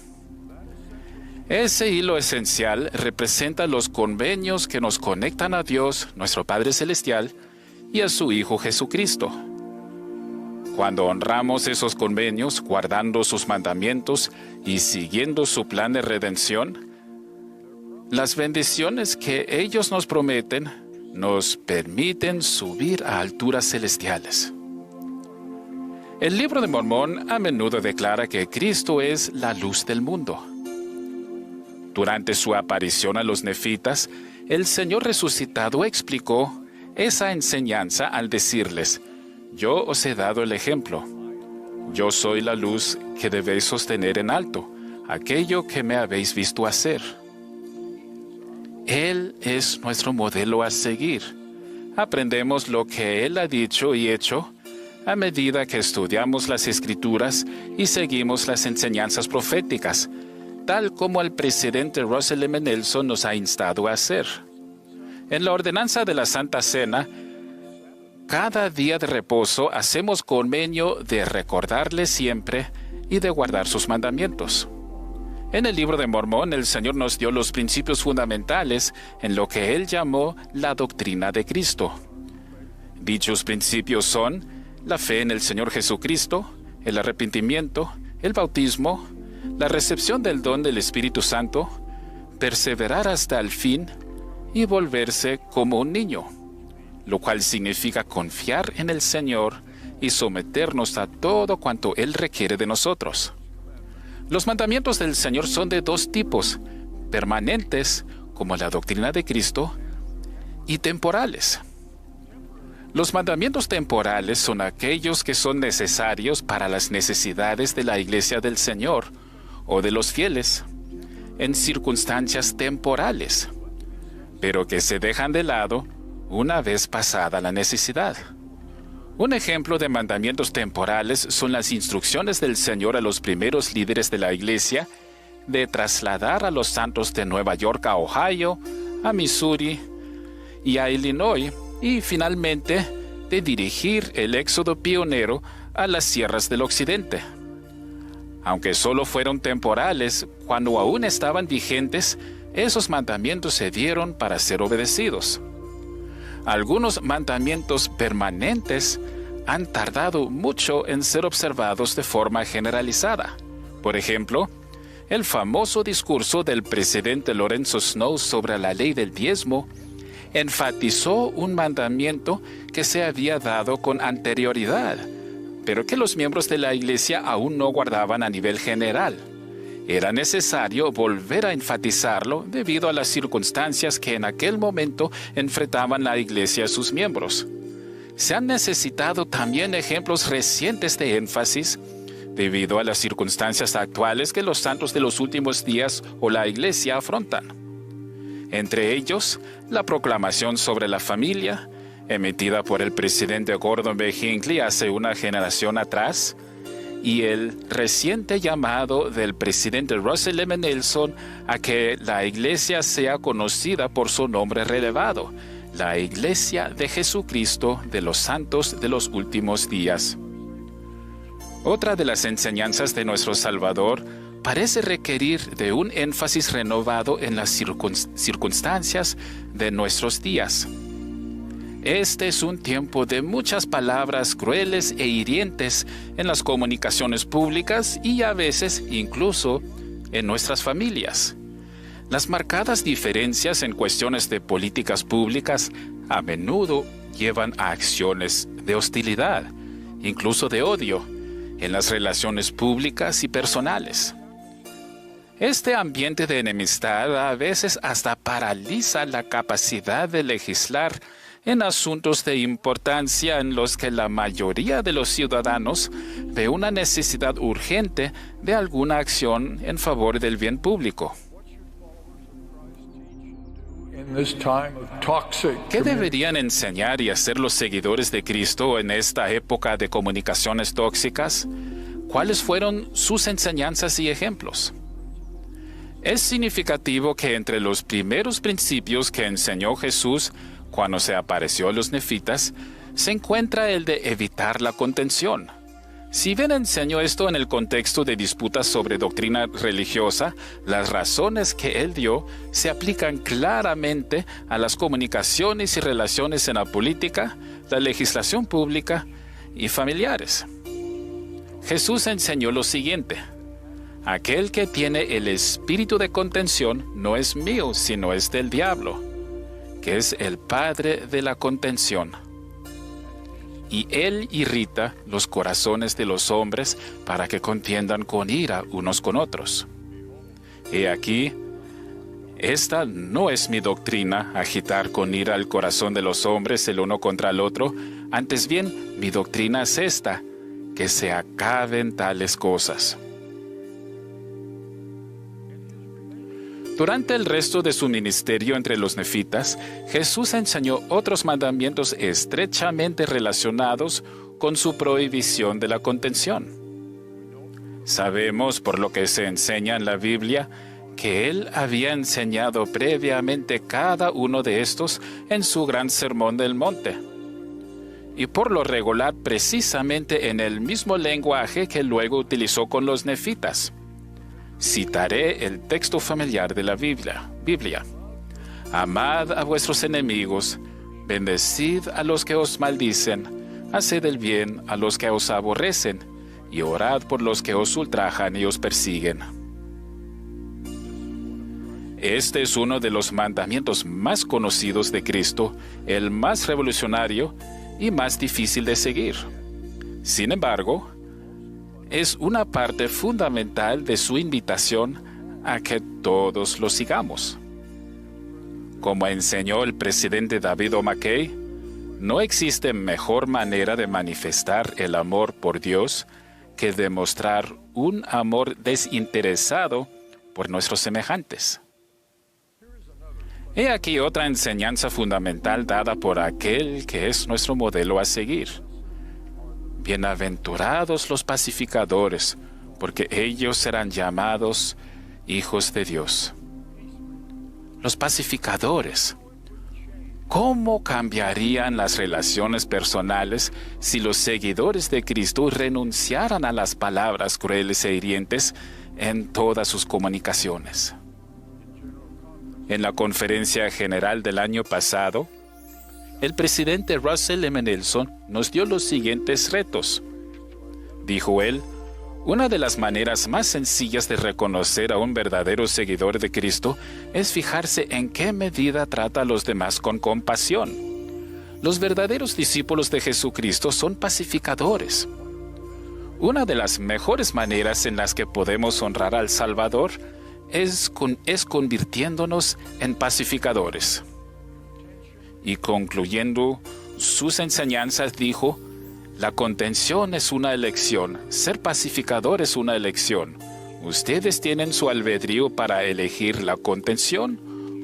Ese hilo esencial representa los convenios que nos conectan a Dios, nuestro Padre Celestial, y a su Hijo Jesucristo. Cuando honramos esos convenios, guardando sus mandamientos y siguiendo su plan de redención, Las bendiciones que ellos nos prometen nos permiten subir a alturas celestiales. El Libro de Mormón a menudo declara que Cristo es la luz del mundo. Durante su aparición a los nefitas, el Señor resucitado explicó esa enseñanza al decirles: yo os he dado el ejemplo. Yo soy la luz que debéis sostener en alto, aquello que me habéis visto hacer. Él es nuestro modelo a seguir. Aprendemos lo que Él ha dicho y hecho a medida que estudiamos las Escrituras y seguimos las enseñanzas proféticas, tal como el presidente Russell M. Nelson nos ha instado a hacer. En la ordenanza de la Santa Cena, cada día de reposo hacemos convenio de recordarle siempre y de guardar sus mandamientos. En el Libro de Mormón, el Señor nos dio los principios fundamentales en lo que Él llamó la doctrina de Cristo. Dichos principios son la fe en el Señor Jesucristo, el arrepentimiento, el bautismo, la recepción del don del Espíritu Santo, perseverar hasta el fin y volverse como un niño, lo cual significa confiar en el Señor y someternos a todo cuanto Él requiere de nosotros. Los mandamientos del Señor son de dos tipos: permanentes, como la doctrina de Cristo, y temporales. Los mandamientos temporales son aquellos que son necesarios para las necesidades de la Iglesia del Señor o de los fieles, en circunstancias temporales, pero que se dejan de lado una vez pasada la necesidad. Un ejemplo de mandamientos temporales son las instrucciones del Señor a los primeros líderes de la Iglesia de trasladar a los santos de Nueva York a Ohio, a Missouri y a Illinois, y finalmente de dirigir el éxodo pionero a las sierras del occidente. Aunque solo fueron temporales, cuando aún estaban vigentes, esos mandamientos se dieron para ser obedecidos. Algunos mandamientos permanentes han tardado mucho en ser observados de forma generalizada. Por ejemplo, el famoso discurso del presidente Lorenzo Snow sobre la ley del diezmo enfatizó un mandamiento que se había dado con anterioridad, pero que los miembros de la Iglesia aún no guardaban a nivel general. Era necesario volver a enfatizarlo debido a las circunstancias que en aquel momento enfrentaban la Iglesia a sus miembros. Se han necesitado también ejemplos recientes de énfasis debido a las circunstancias actuales que los santos de los últimos días o la Iglesia afrontan. Entre ellos, la proclamación sobre la familia, emitida por el presidente Gordon B. Hinckley hace una generación atrás, y el reciente llamado del presidente Russell M. Nelson a que la Iglesia sea conocida por su nombre relevado, la Iglesia de Jesucristo de los Santos de los Últimos Días. Otra de las enseñanzas de nuestro Salvador parece requerir de un énfasis renovado en las circunstancias de nuestros días. Este es un tiempo de muchas palabras crueles e hirientes en las comunicaciones públicas y a veces incluso en nuestras familias. Las marcadas diferencias en cuestiones de políticas públicas a menudo llevan a acciones de hostilidad, incluso de odio, en las relaciones públicas y personales. Este ambiente de enemistad a veces hasta paraliza la capacidad de legislar en asuntos de importancia en los que la mayoría de los ciudadanos ve una necesidad urgente de alguna acción en favor del bien público. ¿Qué deberían enseñar y hacer los seguidores de Cristo en esta época de comunicaciones tóxicas? ¿Cuáles fueron sus enseñanzas y ejemplos? Es significativo que entre los primeros principios que enseñó Jesús cuando se apareció a los nefitas, se encuentra el de evitar la contención. Si bien enseñó esto en el contexto de disputas sobre doctrina religiosa, las razones que él dio se aplican claramente a las comunicaciones y relaciones en la política, la legislación pública y familiares. Jesús enseñó lo siguiente: Aquel que tiene el espíritu de contención no es mío, sino es del diablo, que es el padre de la contención. Y él irrita los corazones de los hombres para que contiendan con ira unos con otros. He aquí, esta no es mi doctrina, agitar con ira el corazón de los hombres el uno contra el otro. Antes bien, mi doctrina es esta, que se acaben tales cosas. Durante el resto de su ministerio entre los nefitas, Jesús enseñó otros mandamientos estrechamente relacionados con su prohibición de la contención. Sabemos, por lo que se enseña en la Biblia, que Él había enseñado previamente cada uno de estos en su gran sermón del monte, y por lo regular precisamente en el mismo lenguaje que luego utilizó con los nefitas. Citaré el texto familiar de la Biblia. Amad a vuestros enemigos, bendecid a los que os maldicen, haced el bien a los que os aborrecen, y orad por los que os ultrajan y os persiguen. Este es uno de los mandamientos más conocidos de Cristo, el más revolucionario y más difícil de seguir. Sin embargo, es una parte fundamental de su invitación a que todos lo sigamos. Como enseñó el presidente David O. McKay, no existe mejor manera de manifestar el amor por Dios que demostrar un amor desinteresado por nuestros semejantes. He aquí otra enseñanza fundamental dada por aquel que es nuestro modelo a seguir. Bienaventurados los pacificadores, porque ellos serán llamados hijos de Dios. Los pacificadores. ¿Cómo cambiarían las relaciones personales si los seguidores de Cristo renunciaran a las palabras crueles e hirientes en todas sus comunicaciones? En la conferencia general del año pasado, el presidente Russell M. Nelson nos dio los siguientes retos. Dijo él, una de las maneras más sencillas de reconocer a un verdadero seguidor de Cristo es fijarse en qué medida trata a los demás con compasión. Los verdaderos discípulos de Jesucristo son pacificadores. Una de las mejores maneras en las que podemos honrar al Salvador es convirtiéndonos en pacificadores. Y concluyendo sus enseñanzas dijo, la contención es una elección, ser pacificador es una elección. Ustedes tienen su albedrío para elegir la contención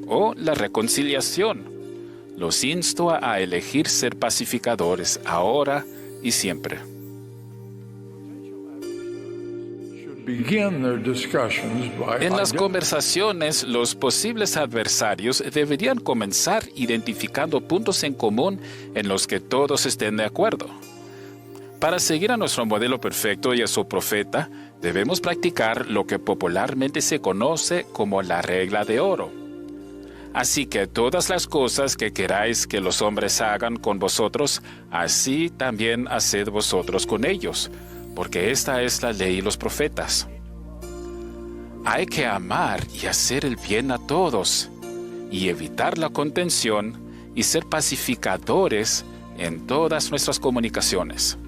o la reconciliación. Los insto a elegir ser pacificadores ahora y siempre. En las conversaciones, los posibles adversarios deberían comenzar identificando puntos en común en los que todos estén de acuerdo. Para seguir a nuestro modelo perfecto y a su profeta, debemos practicar lo que popularmente se conoce como la regla de oro. Así que todas las cosas que queráis que los hombres hagan con vosotros, así también haced vosotros con ellos, porque esta es la ley y los profetas. Hay que amar y hacer el bien a todos, y evitar la contención y ser pacificadores en todas nuestras comunicaciones.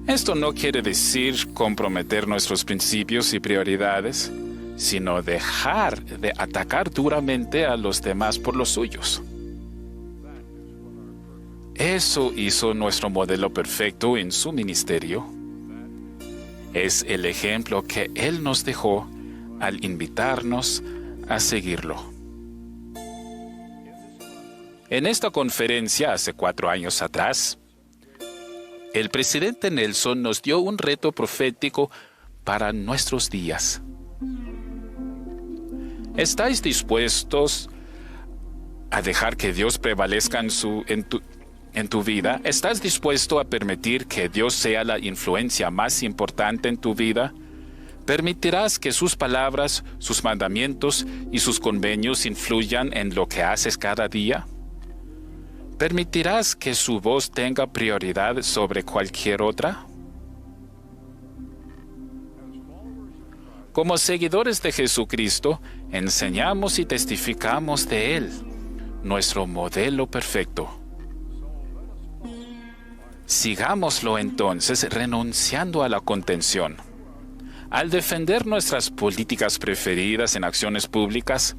Esto no quiere decir comprometer nuestros principios y prioridades, sino dejar de atacar duramente a los demás por los suyos. Eso hizo nuestro modelo perfecto en su ministerio. Es el ejemplo que Él nos dejó al invitarnos a seguirlo. En esta conferencia hace 4 años atrás, el presidente Nelson nos dio un reto profético para nuestros días. ¿Estáis dispuestos a dejar que Dios prevalezca en tu vida? ¿Estás dispuesto a permitir que Dios sea la influencia más importante en tu vida? ¿Permitirás que sus palabras, sus mandamientos y sus convenios influyan en lo que haces cada día? ¿Permitirás que su voz tenga prioridad sobre cualquier otra? Como seguidores de Jesucristo, enseñamos y testificamos de Él, nuestro modelo perfecto. Sigámoslo entonces renunciando a la contención. Al defender nuestras políticas preferidas en acciones públicas,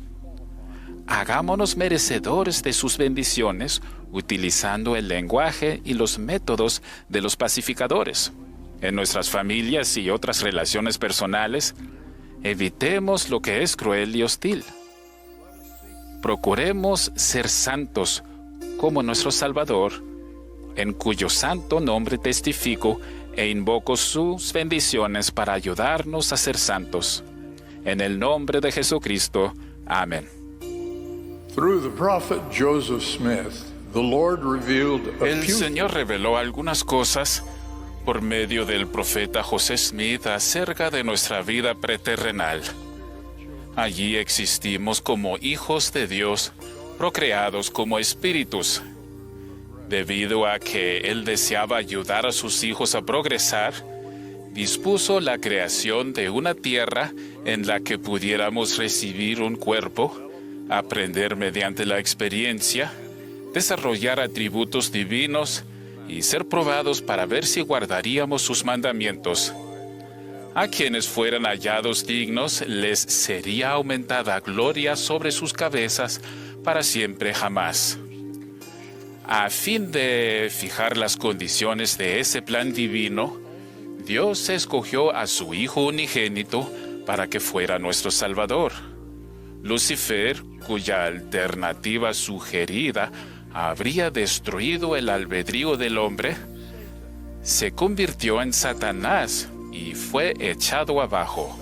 hagámonos merecedores de sus bendiciones utilizando el lenguaje y los métodos de los pacificadores. En nuestras familias y otras relaciones personales, evitemos lo que es cruel y hostil. Procuremos ser santos como nuestro Salvador, en cuyo santo nombre testifico e invoco sus bendiciones para ayudarnos a ser santos. En el nombre de Jesucristo. Amén. Through the prophet Joseph Smith, the Lord revealed El Señor reveló algunas cosas por medio del profeta José Smith acerca de nuestra vida preterrenal. Allí existimos como hijos de Dios, procreados como espíritus. Debido a que Él deseaba ayudar a sus hijos a progresar, dispuso la creación de una tierra en la que pudiéramos recibir un cuerpo, aprender mediante la experiencia, desarrollar atributos divinos y ser probados para ver si guardaríamos sus mandamientos. A quienes fueran hallados dignos les sería aumentada gloria sobre sus cabezas para siempre jamás. A fin de fijar las condiciones de ese plan divino, Dios escogió a su Hijo unigénito para que fuera nuestro Salvador. Lucifer, cuya alternativa sugerida habría destruido el albedrío del hombre, se convirtió en Satanás y fue echado abajo.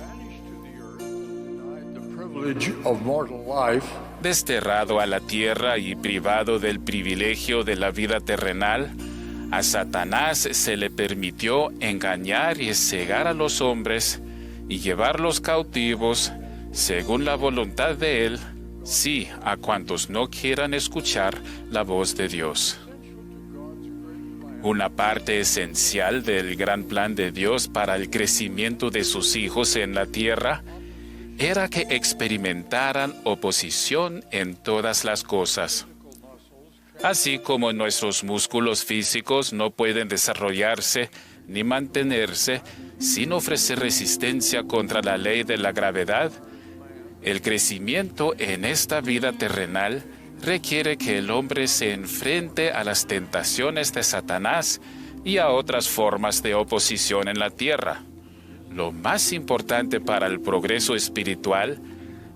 Desterrado a la tierra y privado del privilegio de la vida terrenal, a Satanás se le permitió engañar y cegar a los hombres y llevarlos cautivos según la voluntad de Él, sí, a cuantos no quieran escuchar la voz de Dios. Una parte esencial del gran plan de Dios para el crecimiento de sus hijos en la tierra era que experimentaran oposición en todas las cosas. Así como nuestros músculos físicos no pueden desarrollarse ni mantenerse sin ofrecer resistencia contra la ley de la gravedad, el crecimiento en esta vida terrenal requiere que el hombre se enfrente a las tentaciones de Satanás y a otras formas de oposición en la tierra. Lo más importante para el progreso espiritual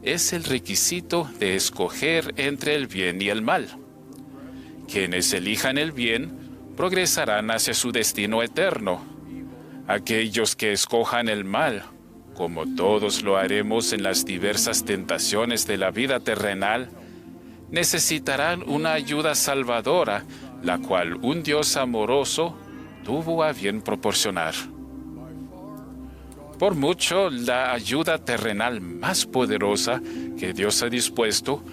es el requisito de escoger entre el bien y el mal. Quienes elijan el bien progresarán hacia su destino eterno. Aquellos que escojan el mal, como todos lo haremos en las diversas tentaciones de la vida terrenal, necesitarán una ayuda salvadora, la cual un Dios amoroso tuvo a bien proporcionar. Por mucho, la ayuda terrenal más poderosa que Dios ha dispuesto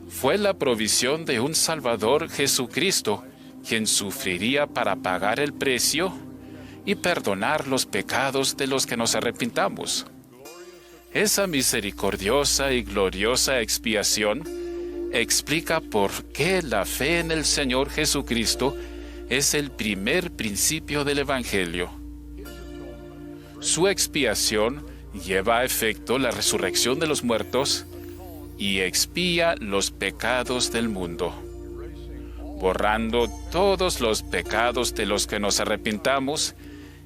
fue la provisión de un Salvador, Jesucristo, quien sufriría para pagar el precio y perdonar los pecados de los que nos arrepintamos. Esa misericordiosa y gloriosa expiación explica por qué la fe en el Señor Jesucristo es el primer principio del Evangelio. Su expiación lleva a efecto la resurrección de los muertos y expía los pecados del mundo, borrando todos los pecados de los que nos arrepintamos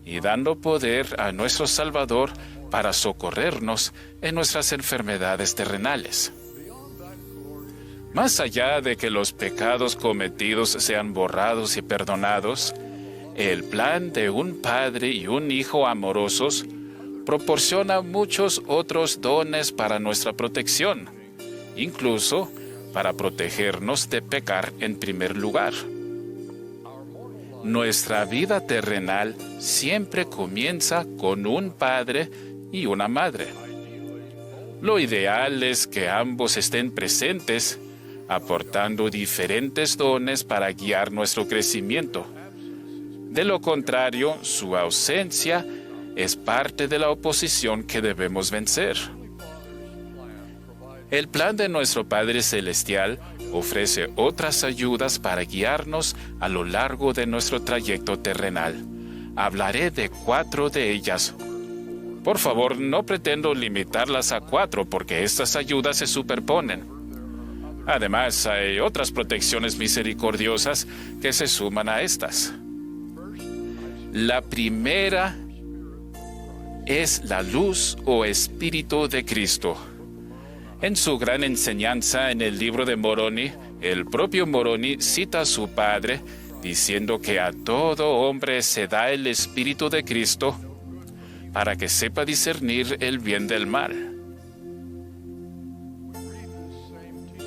y dando poder a nuestro Salvador para socorrernos en nuestras enfermedades terrenales. Más allá de que los pecados cometidos sean borrados y perdonados, el plan de un padre y un hijo amorosos proporciona muchos otros dones para nuestra protección, incluso para protegernos de pecar en primer lugar. Nuestra vida terrenal siempre comienza con un padre y una madre. Lo ideal es que ambos estén presentes, aportando diferentes dones para guiar nuestro crecimiento. De lo contrario, su ausencia es parte de la oposición que debemos vencer. El plan de nuestro Padre Celestial ofrece otras ayudas para guiarnos a lo largo de nuestro trayecto terrenal. Hablaré de 4 de ellas. Por favor, no pretendo limitarlas a 4 porque estas ayudas se superponen. Además, hay otras protecciones misericordiosas que se suman a estas. La primera es la luz o Espíritu de Cristo. En su gran enseñanza en el libro de Moroni, el propio Moroni cita a su padre diciendo que a todo hombre se da el Espíritu de Cristo para que sepa discernir el bien del mal.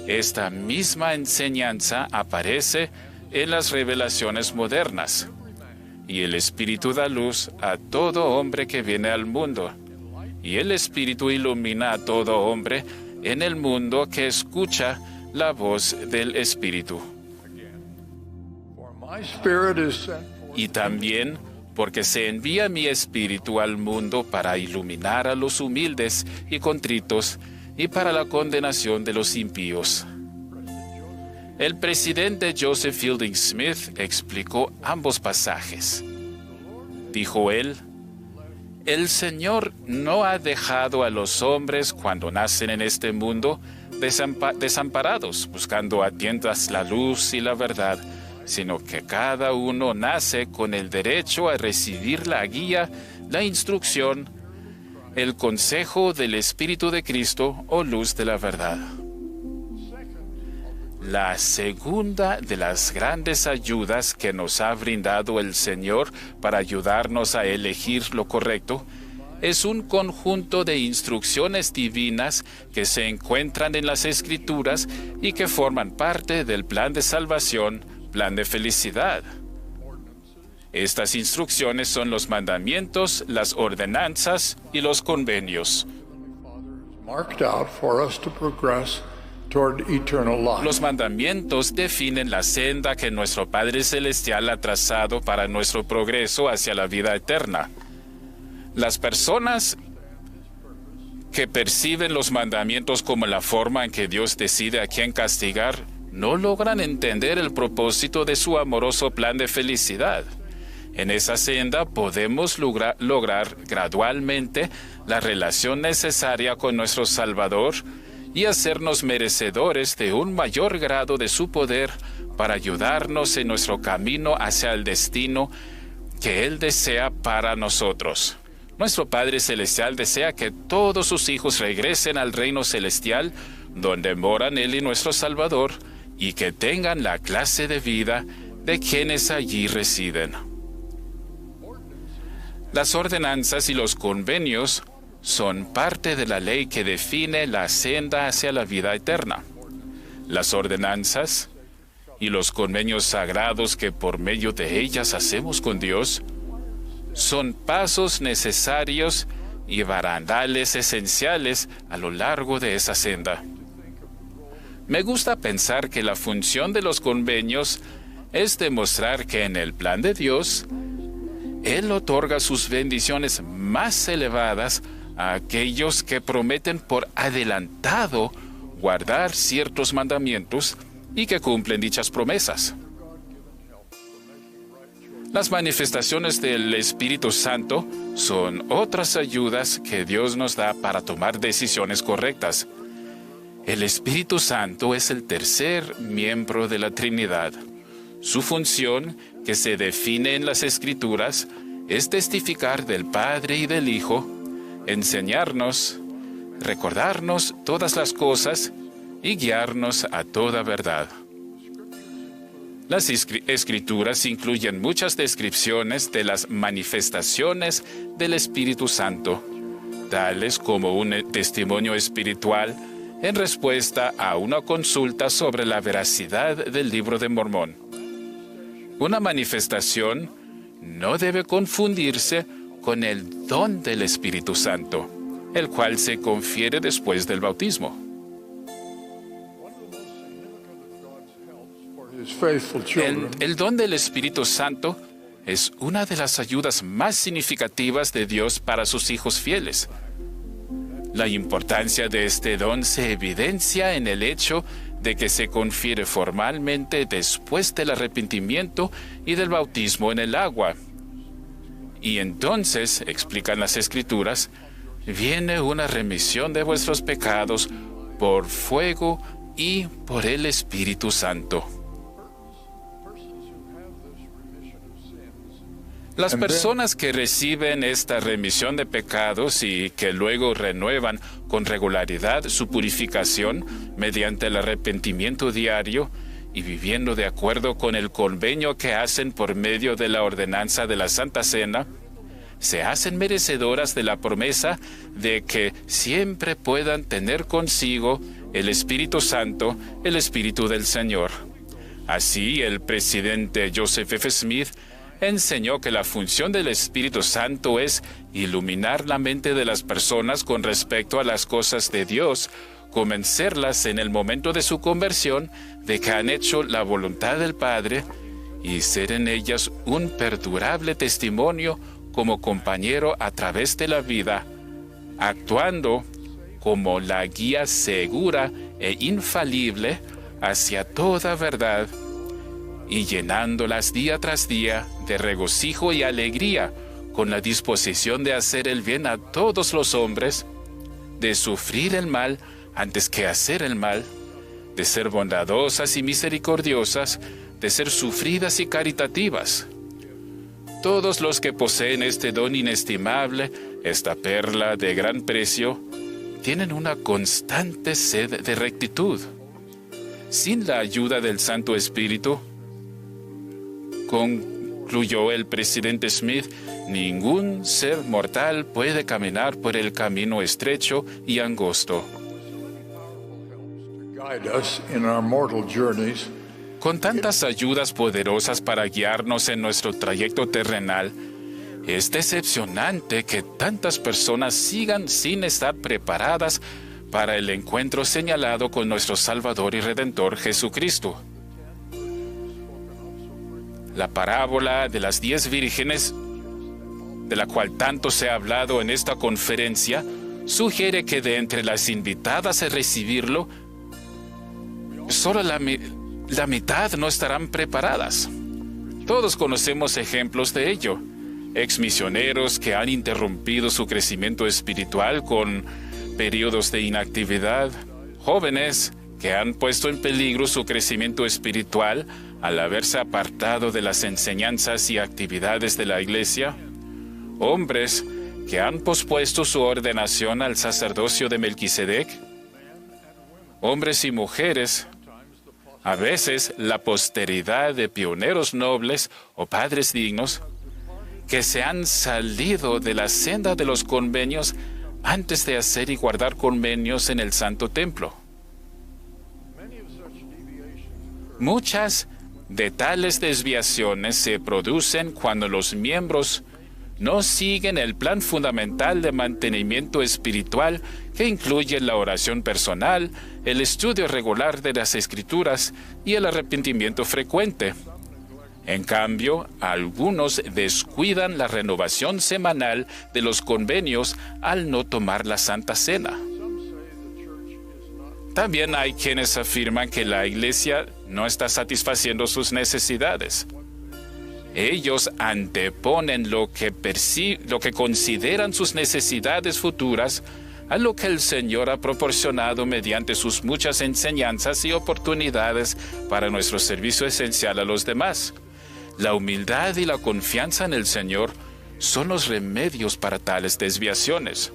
Esta misma enseñanza aparece en las revelaciones modernas, y el Espíritu da luz a todo hombre que viene al mundo, y el Espíritu ilumina a todo hombre en el mundo que escucha la voz del Espíritu. Y también porque se envía mi Espíritu al mundo para iluminar a los humildes y contritos y para la condenación de los impíos. El presidente Joseph Fielding Smith explicó ambos pasajes. Dijo él: el Señor no ha dejado a los hombres cuando nacen en este mundo desamparados, buscando a tientas la luz y la verdad, sino que cada uno nace con el derecho a recibir la guía, la instrucción, el consejo del Espíritu de Cristo o luz de la verdad. La segunda de las grandes ayudas que nos ha brindado el Señor para ayudarnos a elegir lo correcto es un conjunto de instrucciones divinas que se encuentran en las Escrituras y que forman parte del plan de salvación, plan de felicidad. Estas instrucciones son los mandamientos, las ordenanzas y los convenios. Los mandamientos definen la senda que nuestro Padre Celestial ha trazado para nuestro progreso hacia la vida eterna. Las personas que perciben los mandamientos como la forma en que Dios decide a quién castigar no logran entender el propósito de su amoroso plan de felicidad. En esa senda podemos lograr gradualmente la relación necesaria con nuestro Salvador y hacernos merecedores de un mayor grado de su poder para ayudarnos en nuestro camino hacia el destino que Él desea para nosotros. Nuestro Padre Celestial desea que todos sus hijos regresen al reino celestial, donde moran Él y nuestro Salvador, y que tengan la clase de vida de quienes allí residen. Las ordenanzas y los convenios son parte de la ley que define la senda hacia la vida eterna. Las ordenanzas y los convenios sagrados que por medio de ellas hacemos con Dios son pasos necesarios y barandales esenciales a lo largo de esa senda. Me gusta pensar que la función de los convenios es demostrar que en el plan de Dios, Él otorga sus bendiciones más elevadas a aquellos que prometen por adelantado guardar ciertos mandamientos y que cumplen dichas promesas. Las manifestaciones del Espíritu Santo son otras ayudas que Dios nos da para tomar decisiones correctas. El Espíritu Santo es el tercer miembro de la Trinidad. Su función, que se define en las Escrituras, es testificar del Padre y del Hijo, enseñarnos, recordarnos todas las cosas y guiarnos a toda verdad. Las Escrituras incluyen muchas descripciones de las manifestaciones del Espíritu Santo, tales como un testimonio espiritual en respuesta a una consulta sobre la veracidad del Libro de Mormón. Una manifestación no debe confundirse con el don del Espíritu Santo, el cual se confiere después del bautismo. El don del Espíritu Santo es una de las ayudas más significativas de Dios para sus hijos fieles. La importancia de este don se evidencia en el hecho de que se confiere formalmente después del arrepentimiento y del bautismo en el agua. Y entonces, explican las Escrituras, viene una remisión de vuestros pecados por fuego y por el Espíritu Santo. Las personas que reciben esta remisión de pecados y que luego renuevan con regularidad su purificación mediante el arrepentimiento diario y viviendo de acuerdo con el convenio que hacen por medio de la ordenanza de la Santa Cena, se hacen merecedoras de la promesa de que siempre puedan tener consigo el Espíritu Santo, el Espíritu del Señor. Así, el presidente Joseph F. Smith enseñó que la función del Espíritu Santo es iluminar la mente de las personas con respecto a las cosas de Dios, convencerlas en el momento de su conversión de que han hecho la voluntad del Padre y ser en ellas un perdurable testimonio como compañero a través de la vida, actuando como la guía segura e infalible hacia toda verdad y llenándolas día tras día de regocijo y alegría con la disposición de hacer el bien a todos los hombres, de sufrir el mal antes que hacer el mal, de ser bondadosas y misericordiosas, de ser sufridas y caritativas. Todos los que poseen este don inestimable, esta perla de gran precio, tienen una constante sed de rectitud. Sin la ayuda del Santo Espíritu, concluyó el presidente Smith, ningún ser mortal puede caminar por el camino estrecho y angosto. Con tantas ayudas poderosas para guiarnos en nuestro trayecto terrenal, es decepcionante que tantas personas sigan sin estar preparadas para el encuentro señalado con nuestro Salvador y Redentor Jesucristo. La parábola de las 10 vírgenes, de la cual tanto se ha hablado en esta conferencia, sugiere que de entre las invitadas a recibirlo, solo la mitad no estarán preparadas. Todos conocemos ejemplos de ello. Exmisioneros que han interrumpido su crecimiento espiritual con periodos de inactividad, jóvenes que han puesto en peligro su crecimiento espiritual al haberse apartado de las enseñanzas y actividades de la iglesia, hombres que han pospuesto su ordenación al sacerdocio de Melquisedec, hombres y mujeres, a veces la posteridad de pioneros nobles o padres dignos, que se han salido de la senda de los convenios antes de hacer y guardar convenios en el Santo Templo. Muchas de tales desviaciones se producen cuando los miembros no siguen el plan fundamental de mantenimiento espiritual que incluye la oración personal, el estudio regular de las Escrituras y el arrepentimiento frecuente. En cambio, algunos descuidan la renovación semanal de los convenios al no tomar la Santa Cena. También hay quienes afirman que la Iglesia no está satisfaciendo sus necesidades. Ellos anteponen lo que consideran sus necesidades futuras a lo que el Señor ha proporcionado mediante sus muchas enseñanzas y oportunidades para nuestro servicio esencial a los demás. La humildad y la confianza en el Señor son los remedios para tales desviaciones.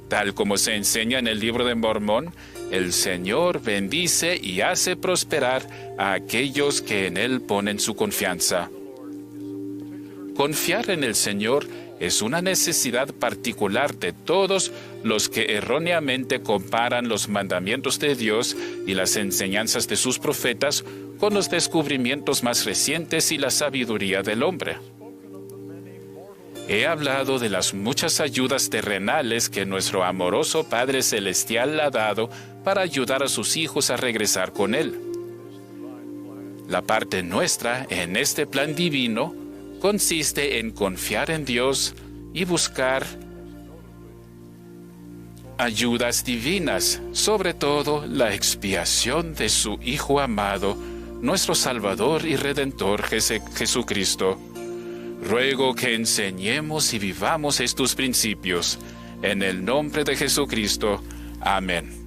Tal como se enseña en el libro de Mormón, el Señor bendice y hace prosperar a aquellos que en Él ponen su confianza. Confiar en el Señor es una necesidad particular de todos los que erróneamente comparan los mandamientos de Dios y las enseñanzas de sus profetas con los descubrimientos más recientes y la sabiduría del hombre. He hablado de las muchas ayudas terrenales que nuestro amoroso Padre Celestial ha dado para ayudar a sus hijos a regresar con Él. La parte nuestra en este plan divino consiste en confiar en Dios y buscar ayudas divinas, sobre todo la expiación de su Hijo amado, nuestro Salvador y Redentor Jesucristo. Ruego que enseñemos y vivamos estos principios. En el nombre de Jesucristo. Amén.